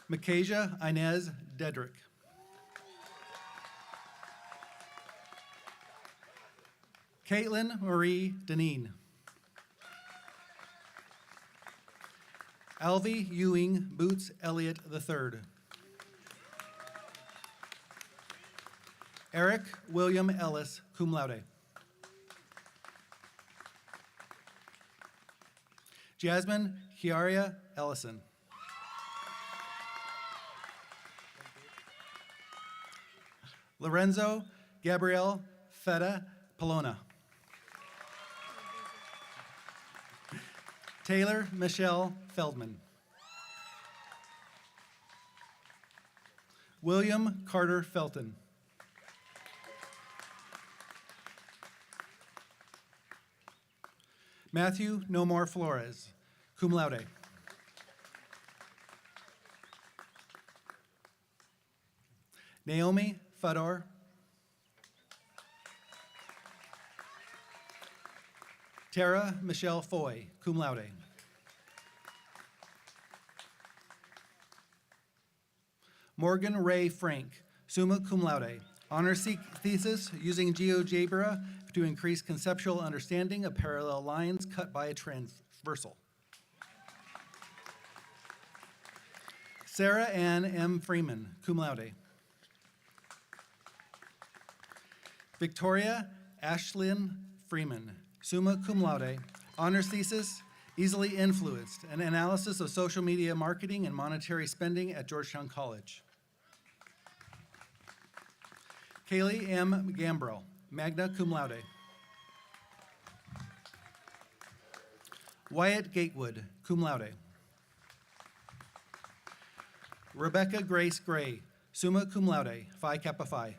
Micaiah Inez Dedrick. Caitlin Marie Deneen. Alvy Ewing Boots Elliott III. Eric William Ellis, cum laude. Jasmine Chiaria Ellison. Lorenzo Gabriel Feta Polona. Taylor Michelle Feldman. William Carter Felton. Matthew Nomar Flores, cum laude. Naomi Fedor. Tara Michelle Foy, cum laude. Morgan Ray Frank, summa cum laude. Honors thesis using GeoGebra to increase conceptual understanding of parallel lines cut by a transversal. Sarah Ann M. Freeman, cum laude. Victoria Ashlyn Freeman, summa cum laude, honors thesis, Easily Influenced, an analysis of social media marketing and monetary spending at Georgetown College. Kaylee M. Gambrell, magna cum laude. Wyatt Gatewood, cum laude. Rebecca Grace Gray, summa cum laude, Phi Kappa Phi.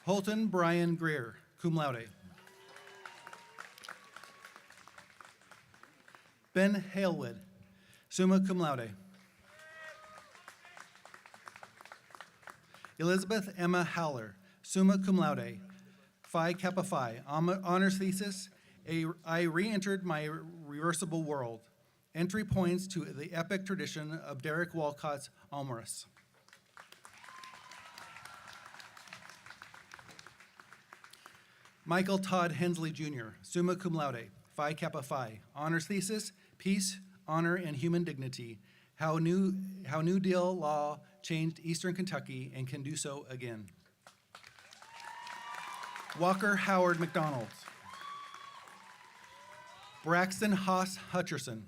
Holton Brian Greer, cum laude. Ben Halewood, summa cum laude. Elizabeth Emma Howler, summa cum laude, Phi Kappa Phi, honors thesis, I re-entered my reversible world. Entry points to the epic tradition of Derek Walcott's Omerus. Michael Todd Hensley Jr., summa cum laude, Phi Kappa Phi, honors thesis, Peace, Honor, and Human Dignity, how New Deal law changed Eastern Kentucky and can do so again. Walker Howard McDonald. Braxton Haas Hutcherson.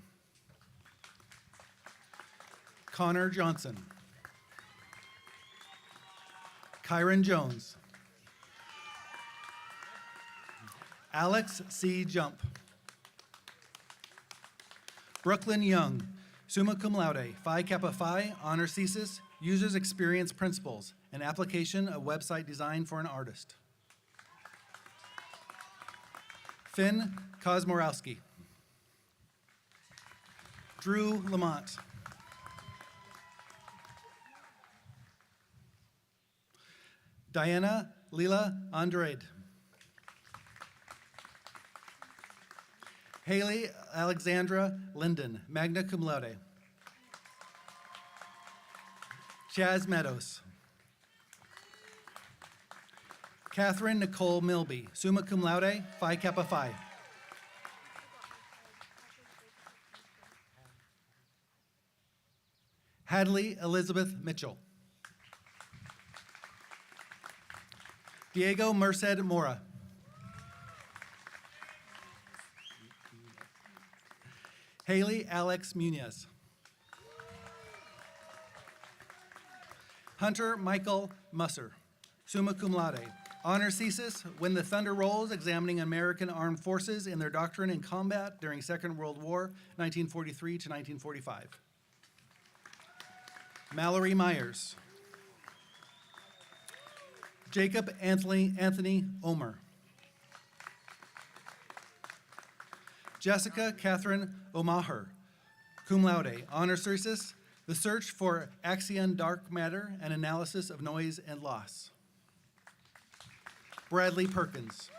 Connor Johnson. Kyron Jones. Alex C. Jump. Brooklyn Young, summa cum laude, Phi Kappa Phi, honors thesis, Users Experience Principles, an application of website design for an artist. Finn Kozmorowski. Drew Lamont. Diana Lila Andrade. Haley Alexandra Linden, magna cum laude. Chaz Meadows. Catherine Nicole Milby, summa cum laude, Phi Kappa Phi. Hadley Elizabeth Mitchell. Diego Merced Mora. Haley Alex Munez. Hunter Michael Musser, summa cum laude. Honors thesis, When the Thunder Rolls, examining American armed forces in their doctrine and combat during Second World War, 1943 to 1945. Mallory Myers. Jacob Anthony Omer. Jessica Catherine Omaher, cum laude, honors thesis, The Search for Axion Dark Matter, an Analysis of Noise and Loss. Bradley Perkins.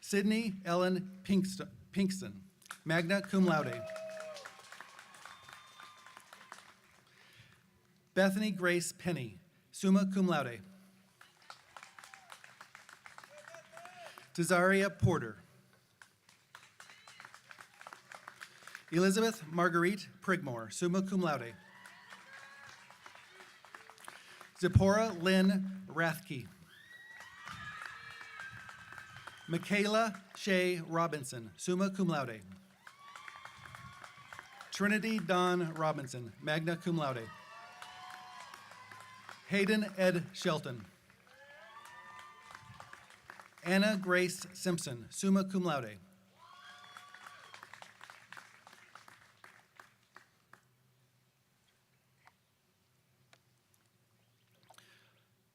Sydney Ellen Pinkston, magna cum laude. Bethany Grace Penny, summa cum laude. Tazaria Porter. Elizabeth Marguerite Prigmore, summa cum laude. Zipporah Lynn Rathke. Michaela Shea Robinson, summa cum laude. Trinity Dawn Robinson, magna cum laude. Hayden Ed Shelton. Anna Grace Simpson, summa cum laude.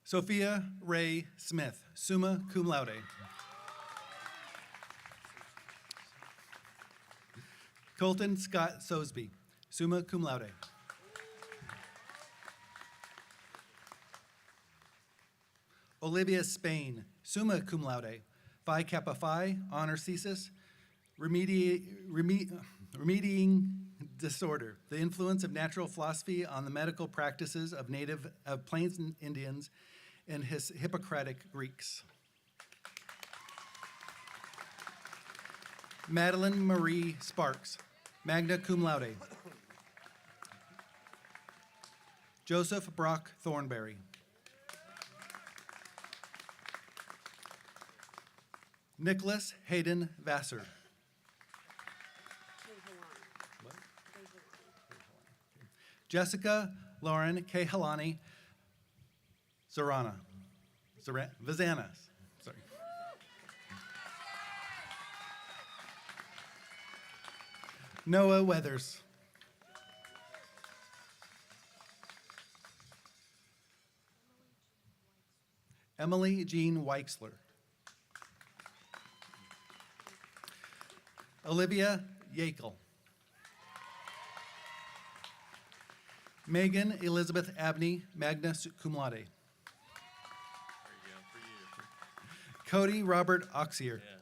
Sophia Ray Smith, summa cum laude. Colton Scott Sosby, summa cum laude. Olivia Spain, summa cum laude, Phi Kappa Phi, honors thesis, Remedying Disorder, the influence of natural philosophy on the medical practices of Plains Indians and Hippocratic Greeks. Madeline Marie Sparks, magna cum laude. Joseph Brock Thornberry. Nicholas Hayden Vassar. Jessica Lauren Kehalani Vizana. Sorry. Noah Weathers. Emily Jean Weixler. Olivia Yakel. Megan Elizabeth Abney, magna cum laude. There you go, for you. Cody Robert Oxier. Yeah.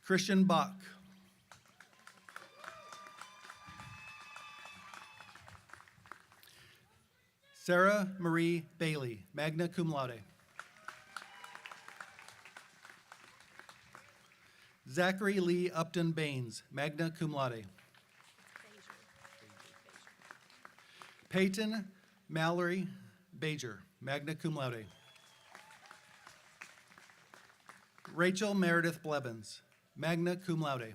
Christian Bach. Sarah Marie Bailey, magna cum laude. Zachary Lee Upton Baines, magna cum laude. Peyton Mallory Bajer, magna cum laude. Rachel Meredith Blevins, magna cum laude.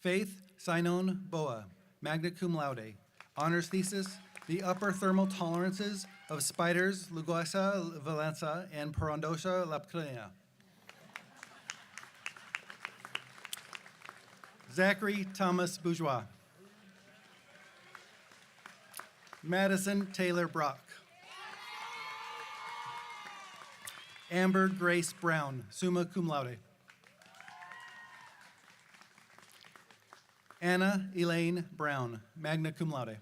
Faith Sinon Boa, magna cum laude. Honors thesis, The Upper Thermal Tolerances of Spiders Lugosa valenza and Porondosa lapclina. Zachary Thomas Bourgeois. Madison Taylor Brock. Amber Grace Brown, summa cum laude. Anna Elaine Brown, magna cum laude.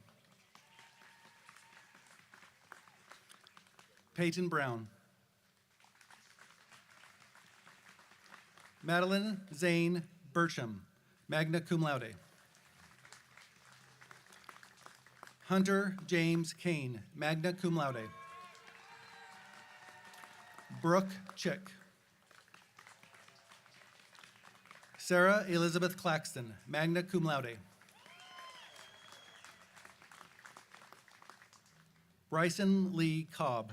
Peyton Brown. Madeline Zane Burcham, magna cum laude. Hunter James Kane, magna cum laude. Brooke Chick. Sarah Elizabeth Claxton, magna cum laude. Bryson Lee Cobb.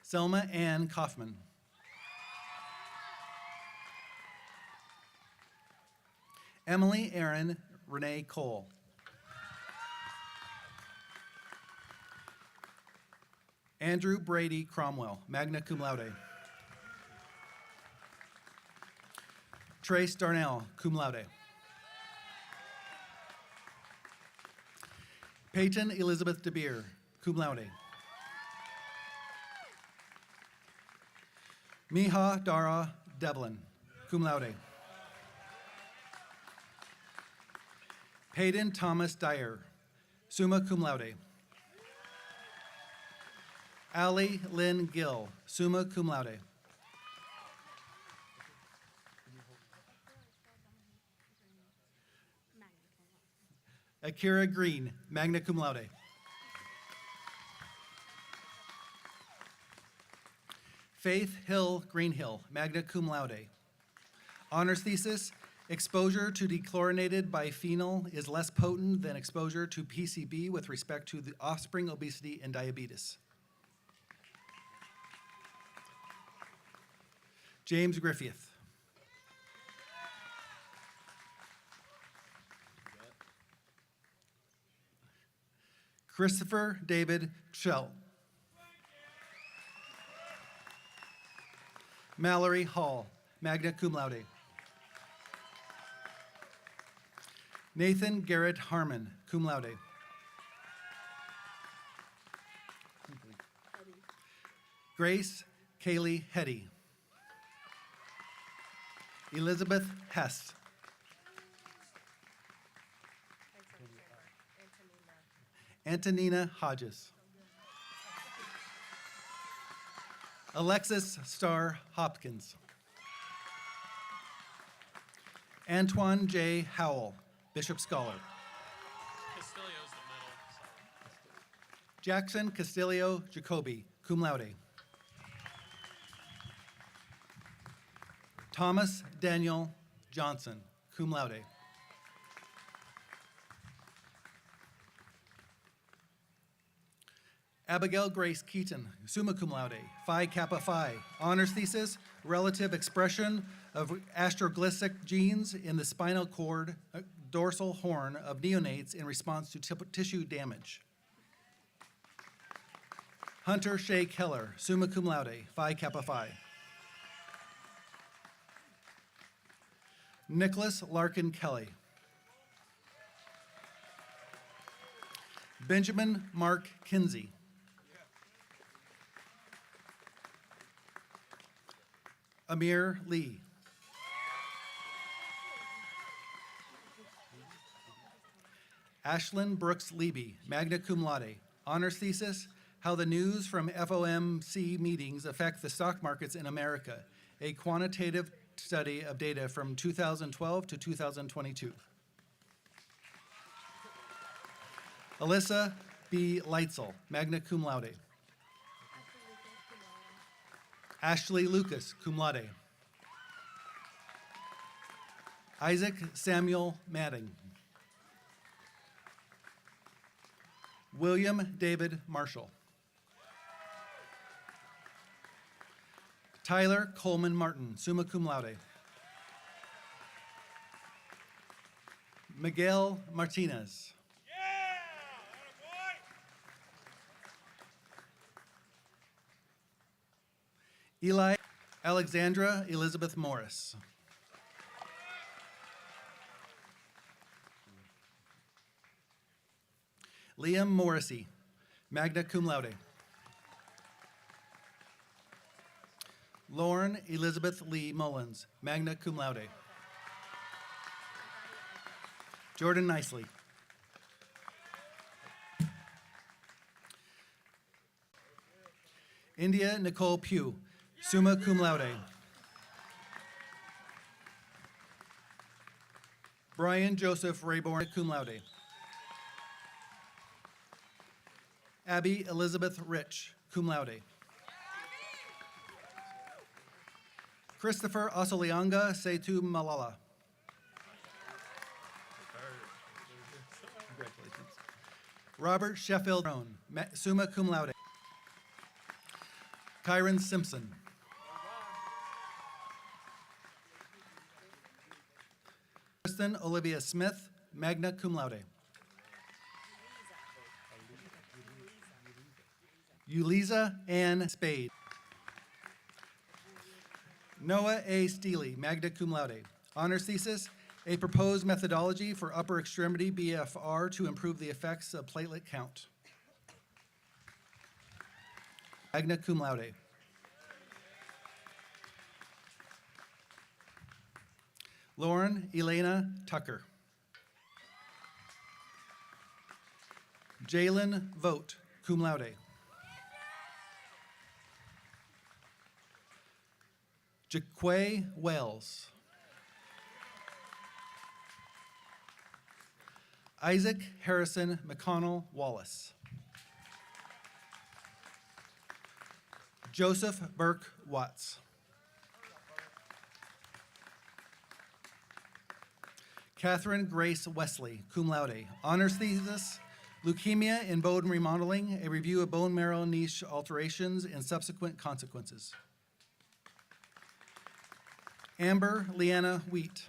Selma Ann Kaufman. Emily Erin Renee Cole. Andrew Brady Cromwell, magna cum laude. Trace Darnell, cum laude. Peyton Elizabeth DeBeer, cum laude. Miha Dara Devlin, cum laude. Peyton Thomas Dyer, summa cum laude. Allie Lynn Gill, summa cum laude. Akira Green, magna cum laude. Faith Hill Greenhill, magna cum laude. Honors thesis, exposure to dechlorinated biphenyl is less potent than exposure to PCB with respect to the offspring obesity and diabetes. James Griffith. Christopher David Schell. Mallory Hall, magna cum laude. Nathan Garrett Harmon, cum laude. Grace Kaylee Hetty. Elizabeth Hess. Antonina Hodges. Alexis Starr Hopkins. Antoine J. Howell, Bishop Scholar. Jackson Castillo Jacoby, cum laude. Thomas Daniel Johnson, cum laude. Abigail Grace Keaton, summa cum laude, Phi Kappa Phi, honors thesis, relative expression of astroglycic genes in the spinal cord dorsal horn of neonates in response to tissue damage. Hunter Shea Keller, summa cum laude, Phi Kappa Phi. Nicholas Larkin Kelly. Benjamin Mark Kinsey. Amir Lee. Ashlyn Brooks Leby, magna cum laude, honors thesis, How the News from FOMC Meetings Affect the Stock Markets in America, a quantitative study of data from 2012 to 2022. Alyssa B. Leitzel, magna cum laude. Ashley Lucas, cum laude. Isaac Samuel Madding. William David Marshall. Tyler Coleman Martin, summa cum laude. Miguel Martinez. Eli Alexandra Elizabeth Morris. Liam Morrissey, magna cum laude. Lauren Elizabeth Lee Mullins, magna cum laude. Jordan Nicely. India Nicole Pugh, summa cum laude. Brian Joseph Rayborn, cum laude. Abby Elizabeth Rich, cum laude. Christopher Osolianga Setu Malala. Congratulations. Robert Sheffield Roan, summa cum laude. Kyron Simpson. Kristen Olivia Smith, magna cum laude. Uliza Ann Spade. Noah A. Steely, magna cum laude. Honors thesis, a proposed methodology for upper extremity BFR to improve the effects of platelet count. Magna cum laude. Lauren Elena Tucker. Jalen Vogt, cum laude. Jaquay Wells. Isaac Harrison McConnell Wallace. Joseph Burke Watts. Catherine Grace Wesley, cum laude. Honors thesis, Leukemia in Bone Remodeling, a review of bone marrow niche alterations and subsequent consequences. Amber Leanna Wheat.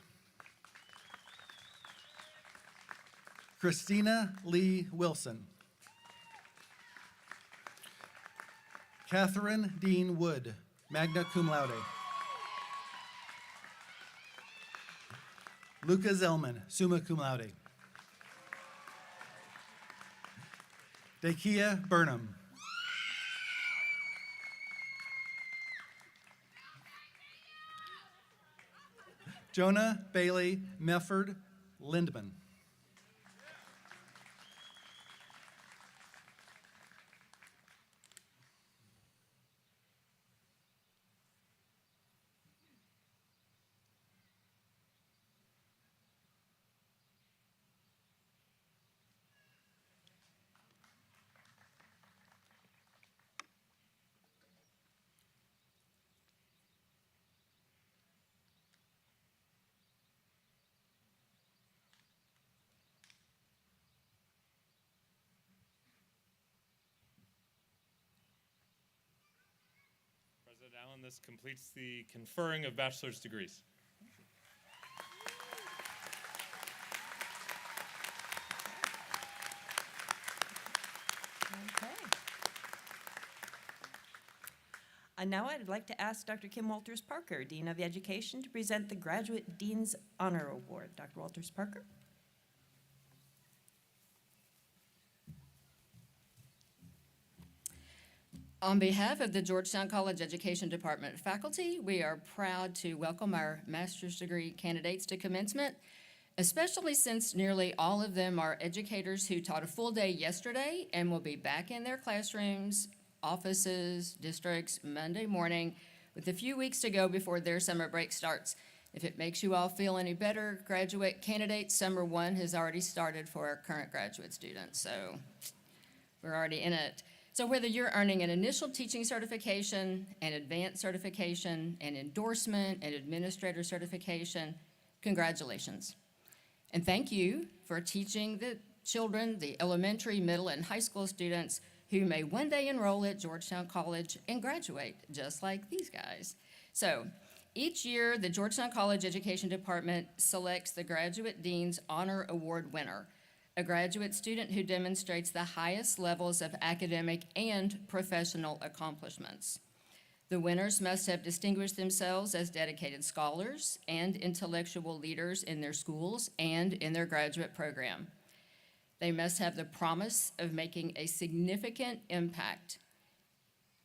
Christina Lee Wilson. Catherine Dean Wood, magna cum laude. Luca Zellman, summa cum laude. Dakia Burnham. Jonah Bailey Mefford Lindman. President Allen, this completes the conferring of bachelor's degrees. Okay. And now I'd like to ask Dr. Kim Walters Parker, Dean of Education, to present the Graduate Dean's Honor Award. Dr. Walters Parker. On behalf of the Georgetown College Education Department faculty, we are proud to welcome our master's degree candidates to commencement, especially since nearly all of them are educators who taught a full day yesterday and will be back in their classrooms, offices, districts Monday morning with a few weeks to go before their summer break starts. If it makes you all feel any better, graduate candidates, summer one has already started for our current graduate students, so we're already in it. So whether you're earning an initial teaching certification, an advanced certification, an endorsement, an administrator certification, congratulations. And thank you for teaching the children, the elementary, middle, and high school students who may one day enroll at Georgetown College and graduate, just like these guys. So each year, the Georgetown College Education Department selects the Graduate Dean's Honor Award winner, a graduate student who demonstrates the highest levels of academic and professional accomplishments. The winners must have distinguished themselves as dedicated scholars and intellectual leaders in their schools and in their graduate program. They must have the promise of making a significant impact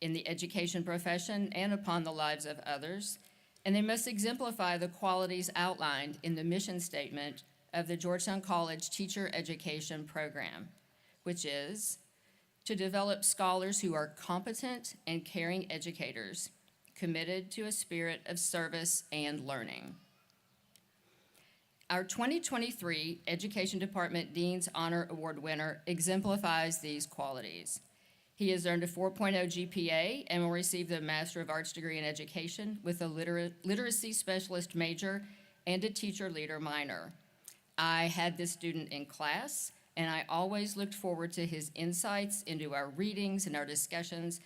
in the education profession and upon the lives of others, and they must exemplify the qualities outlined in the mission statement of the Georgetown College Teacher Education Program, which is to develop scholars who are competent and caring educators, committed to a spirit of service and learning. Our 2023 Education Department Dean's Honor Award winner exemplifies these qualities. He has earned a 4.0 GPA and will receive the Master of Arts degree in Education with a literacy specialist major and a teacher leader minor. I had this student in class, and I always looked forward to his insights into our readings and our discussions,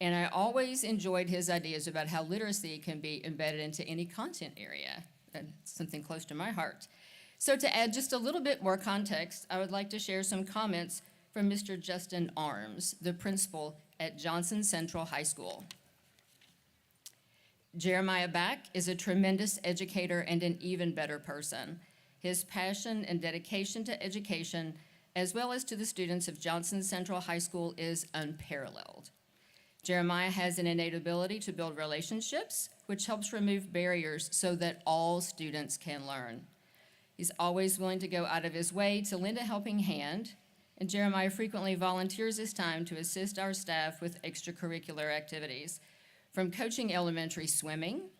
and I always enjoyed his ideas about how literacy can be embedded into any content area. That's something close to my heart. So to add just a little bit more context, I would like to share some comments from Mr. Justin Arms, the principal at Johnson Central High School. Jeremiah Back is a tremendous educator and an even better person. His passion and dedication to education, as well as to the students of Johnson Central High School, is unparalleled. Jeremiah has an innate ability to build relationships, which helps remove barriers so that all students can learn. He's always willing to go out of his way to lend a helping hand, and Jeremiah frequently volunteers his time to assist our staff with extracurricular activities, from coaching elementary swimming,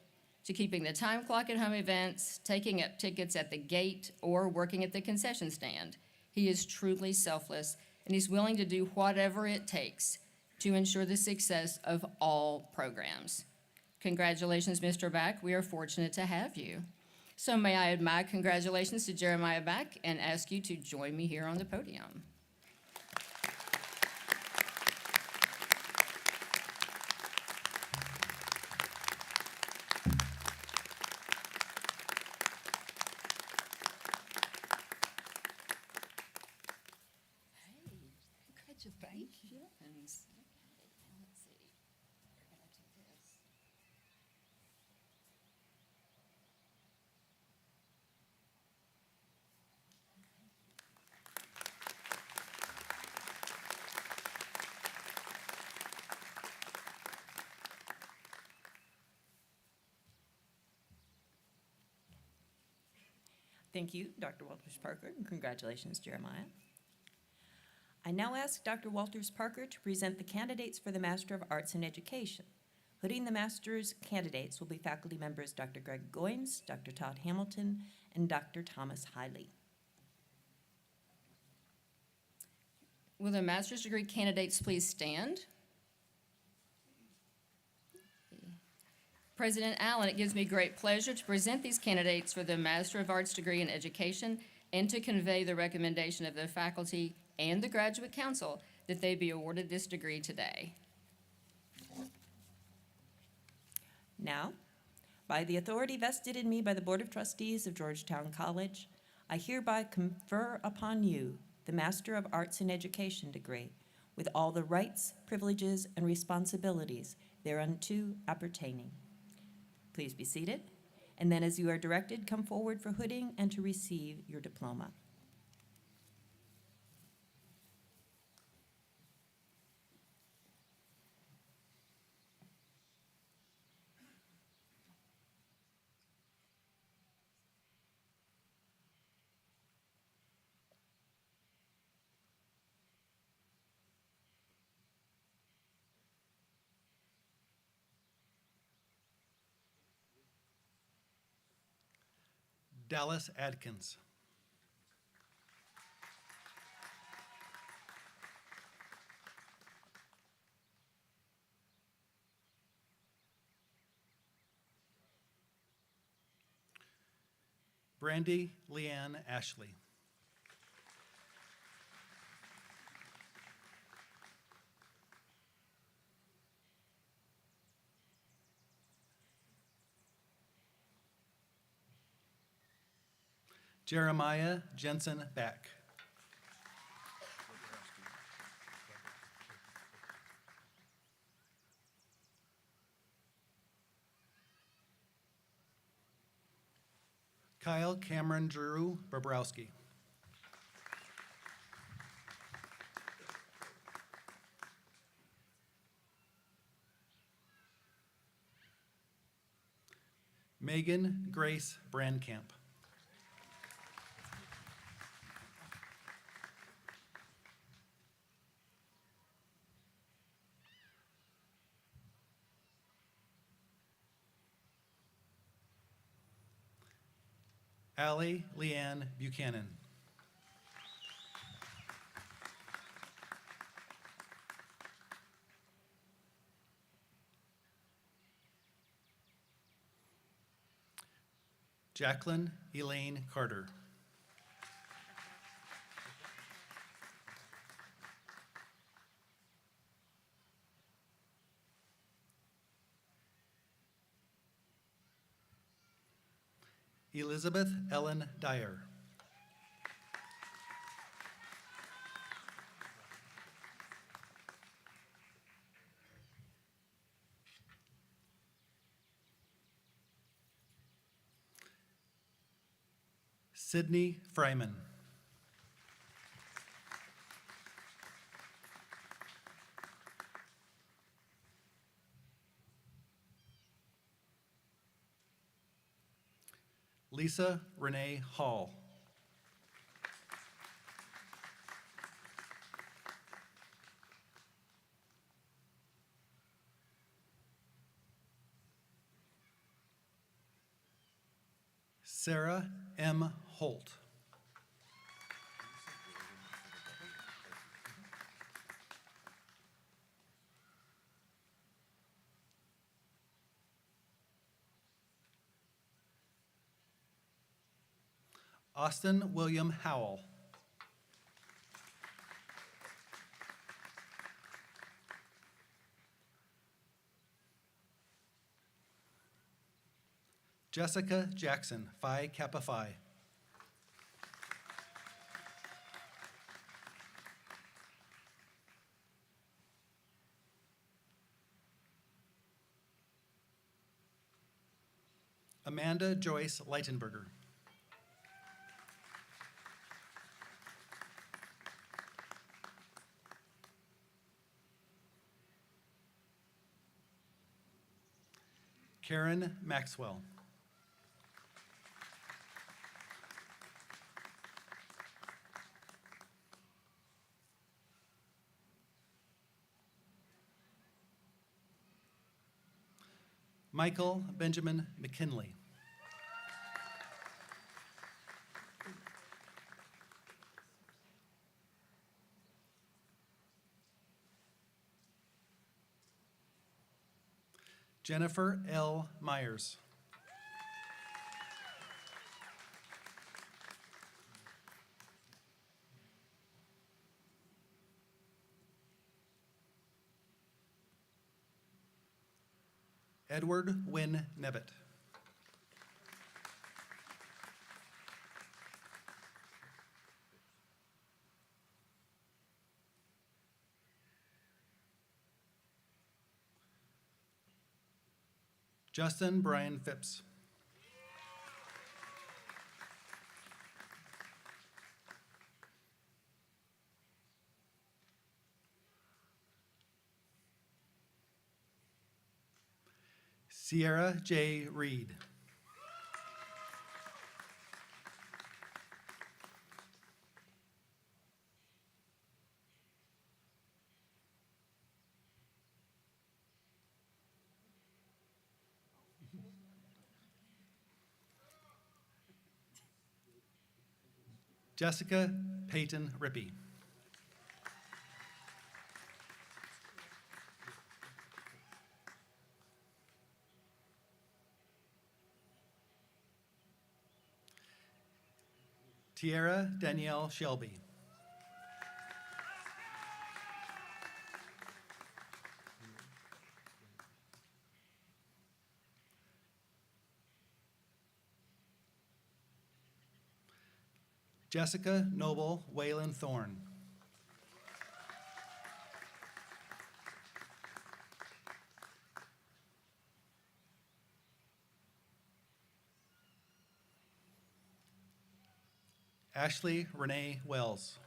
to keeping the time clock at home events, taking up tickets at the gate, or working at the concession stand. He is truly selfless, and he's willing to do whatever it takes to ensure the success of all programs. Congratulations, Mr. Back. We are fortunate to have you. So may I add my congratulations to Jeremiah Back and ask you to join me here on the podium. Congratulations. Okay, now let's see. We're gonna do this. Thank you, Dr. Walters Parker, and congratulations, Jeremiah. I now ask Dr. Walters Parker to present the candidates for the Master of Arts in Education. Hooding the master's candidates will be faculty members Dr. Greg Goins, Dr. Todd Hamilton, and Dr. Thomas Hiley. Will the master's degree candidates please stand? President Allen, it gives me great pleasure to present these candidates for the Master of Arts degree in Education and to convey the recommendation of the faculty and the Graduate Council that they be awarded this degree today. Now, by the authority vested in me by the Board of Trustees of Georgetown College, I hereby confer upon you the Master of Arts in Education degree with all the rights, privileges, and responsibilities thereunto appertaining. Please be seated, and then as you are directed, come forward for hooding and to receive your diploma. Dallas Adkins. Brandy Leanne Ashley. Jeremiah Jensen Back. Kyle Cameron Drew Bobrowski. Megan Grace Brandcamp. Allie Leanne Buchanan. Jacqueline Elaine Carter. Elizabeth Ellen Dyer. Sydney Fryman. Lisa Renee Hall. Sarah M. Holt. Austin William Howell. Jessica Jackson, Phi Kappa Phi. Amanda Joyce Leitenberger. Karen Maxwell. Michael Benjamin McKinley. Jennifer L. Myers. Edward Wynn Nebbit. Justin Brian Phipps. Sierra J. Reed. Jessica Peyton Rippey. Tiara Danielle Shelby. Jessica Noble Wayland Thorne. Ashley Renee Wells.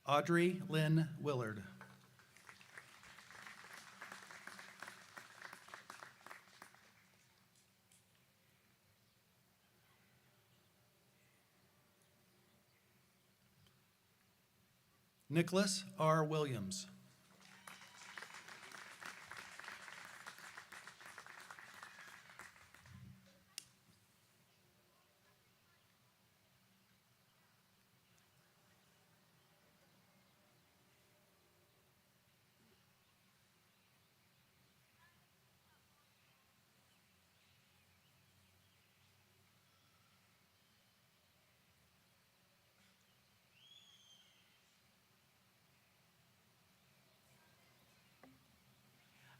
Audrey Lynn Willard. Nicholas R. Williams.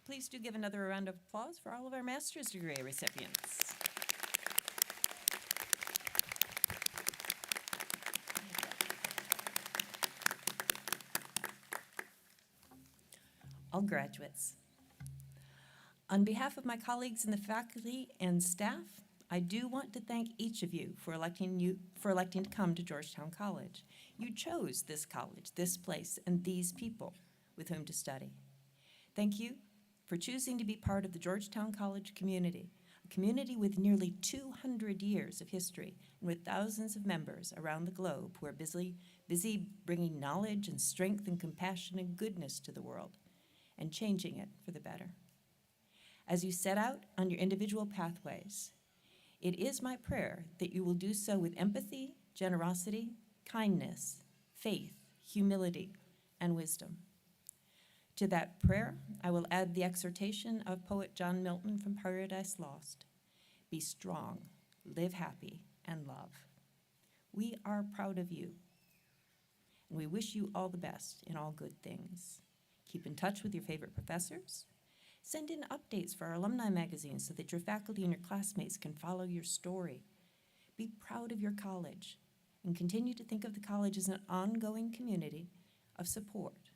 Please do give another round of applause for all of our master's degree recipients. All graduates. On behalf of my colleagues in the faculty and staff, I do want to thank each of you for electing to come to Georgetown College. You chose this college, this place, and these people with whom to study. Thank you for choosing to be part of the Georgetown College community, a community with nearly 200 years of history and with thousands of members around the globe who are busy bringing knowledge and strength and compassion and goodness to the world and changing it for the better. As you set out on your individual pathways, it is my prayer that you will do so with empathy, generosity, kindness, faith, humility, and wisdom. To that prayer, I will add the exhortation of poet John Milton from Paradise Lost. Be strong, live happy, and love. We are proud of you, and we wish you all the best in all good things. Keep in touch with your favorite professors. Send in updates for our alumni magazine so that your faculty and your classmates can follow your story. Be proud of your college, and continue to think of the college as an ongoing community of support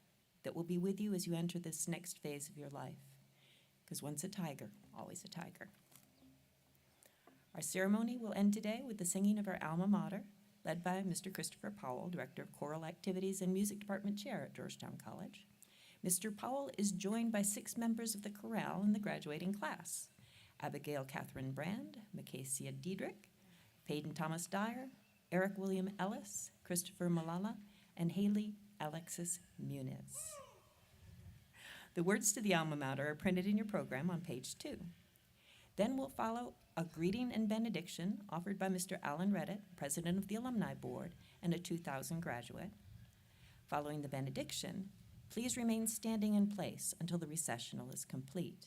that will be with you as you enter this next phase of your life. Because once a tiger, always a tiger. Our ceremony will end today with the singing of our alma mater, led by Mr. Christopher Powell, Director of Choral Activities and Music Department Chair at Georgetown College. Mr. Powell is joined by 6 members of the chorale in the graduating class: Abigail Catherine Brand, Miccasia Diedrich, Peyton Thomas Dyer, Eric William Ellis, Christopher Malala, and Haley Alexis Muniz. The words to the alma mater are printed in your program on page 2. Then will follow a greeting and benediction offered by Mr. Alan Redditt, President of the Alumni Board and a 2000 graduate. Following the benediction, please remain standing in place until the recessional is complete.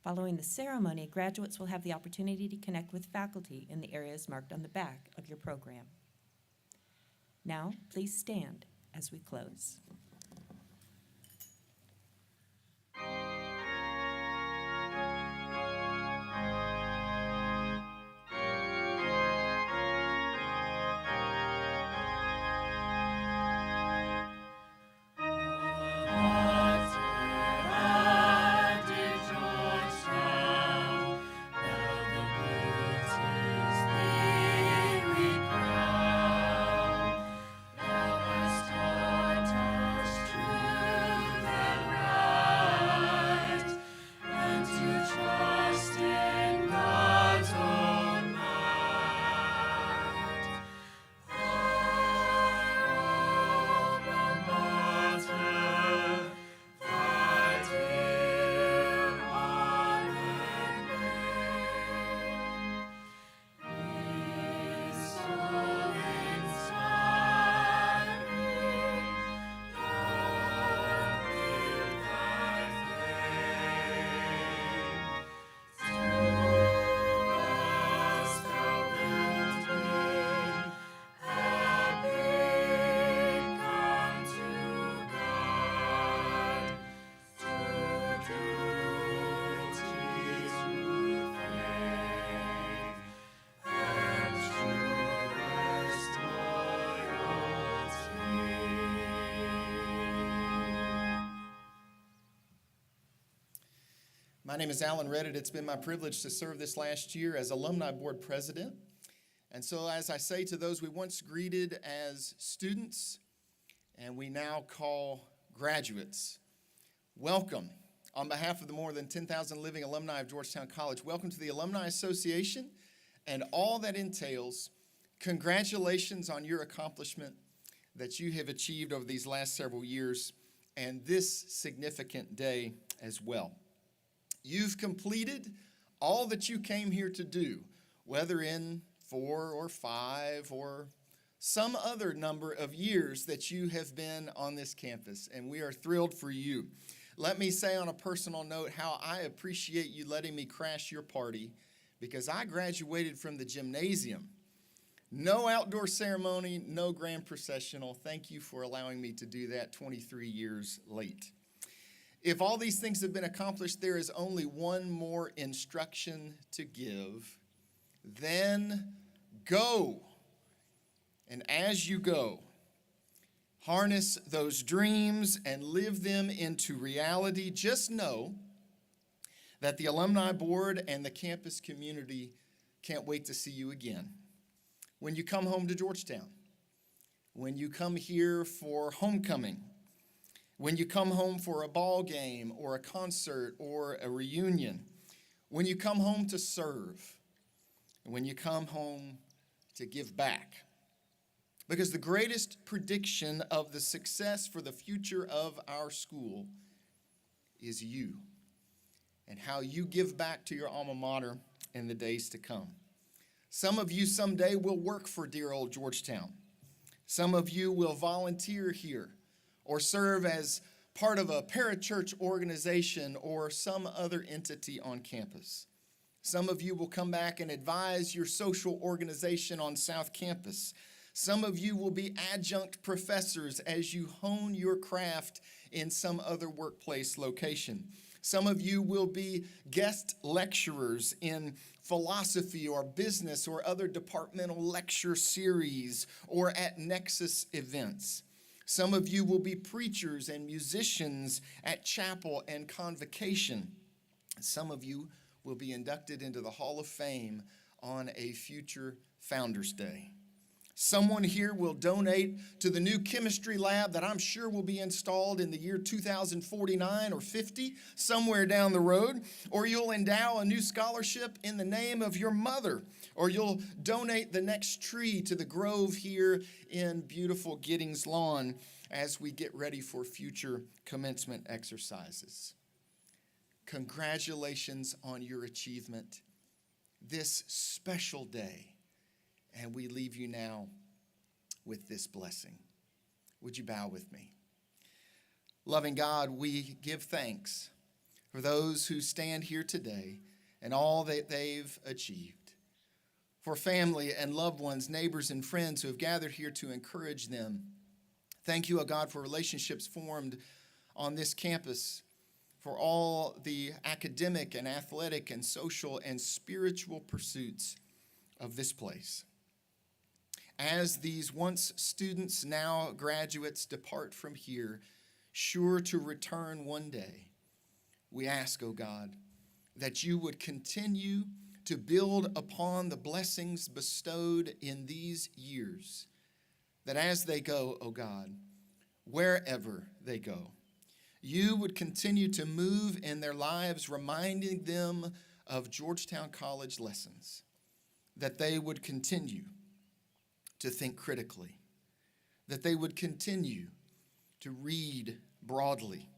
Following the ceremony, graduates will have the opportunity to connect with faculty in the areas marked on the back of your program. Now, please stand as we close. My name is Alan Reddit. It's been my privilege to serve this last year as Alumni Board President. And so as I say to those we once greeted as students and we now call graduates, welcome. On behalf of the more than 10,000 living alumni of Georgetown College, welcome to the Alumni Association and all that entails. Congratulations on your accomplishment that you have achieved over these last several years and this significant day as well. You've completed all that you came here to do, whether in 4 or 5 or some other number of years that you have been on this campus, and we are thrilled for you. Let me say on a personal note how I appreciate you letting me crash your party, because I graduated from the gymnasium. No outdoor ceremony, no grand processional. Thank you for allowing me to do that 23 years late. If all these things have been accomplished, there is only one more instruction to give. Then go. And as you go, harness those dreams and live them into reality. Just know that the Alumni Board and the campus community can't wait to see you again. When you come home to Georgetown, when you come here for homecoming, when you come home for a ball game or a concert or a reunion, when you come home to serve, and when you come home to give back. Because the greatest prediction of the success for the future of our school is you and how you give back to your alma mater in the days to come. Some of you someday will work for dear old Georgetown. Some of you will volunteer here or serve as part of a parachurch organization or some other entity on campus. Some of you will come back and advise your social organization on South Campus. Some of you will be adjunct professors as you hone your craft in some other workplace location. Some of you will be guest lecturers in philosophy or business or other departmental lecture series or at Nexus events. Some of you will be preachers and musicians at chapel and convocation. Some of you will be inducted into the Hall of Fame on a future Founders Day. Someone here will donate to the new chemistry lab that I'm sure will be installed in the year 2049 or 50, somewhere down the road. Or you'll endow a new scholarship in the name of your mother. Or you'll donate the next tree to the grove here in beautiful Giddings Lawn as we get ready for future commencement exercises. Congratulations on your achievement this special day. And we leave you now with this blessing. Would you bow with me? Loving God, we give thanks for those who stand here today and all that they've achieved, for family and loved ones, neighbors and friends who have gathered here to encourage them. Thank you, O God, for relationships formed on this campus, for all the academic and athletic and social and spiritual pursuits of this place. As these once students, now graduates, depart from here, sure to return one day, we ask, O God, that you would continue to build upon the blessings bestowed in these years, that as they go, O God, wherever they go, you would continue to move in their lives, reminding them of Georgetown College lessons, that they would continue to think critically, that they would continue to read broadly,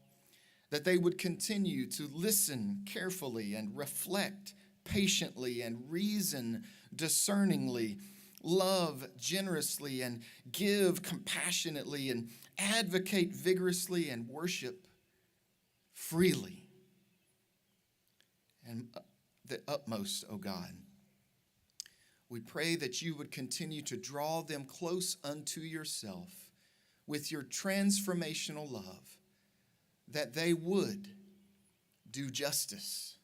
that they would continue to listen carefully and reflect patiently and reason discerningly, love generously and give compassionately and advocate vigorously and worship freely. And the utmost, O God, we pray that you would continue to draw them close unto yourself with your transformational love, that they would do justice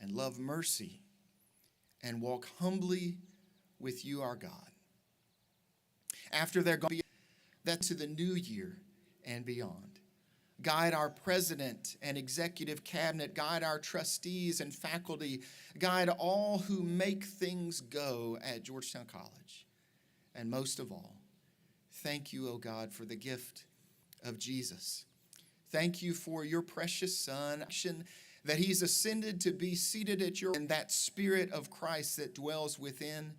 and love mercy and walk humbly with you, our God. After they're gone, that's to the new year and beyond. Guide our president and executive cabinet, guide our trustees and faculty, guide all who make things go at Georgetown College. And most of all, thank you, O God, for the gift of Jesus. Thank you for your precious Son, that he's ascended to be seated at your, and that Spirit of Christ that dwells within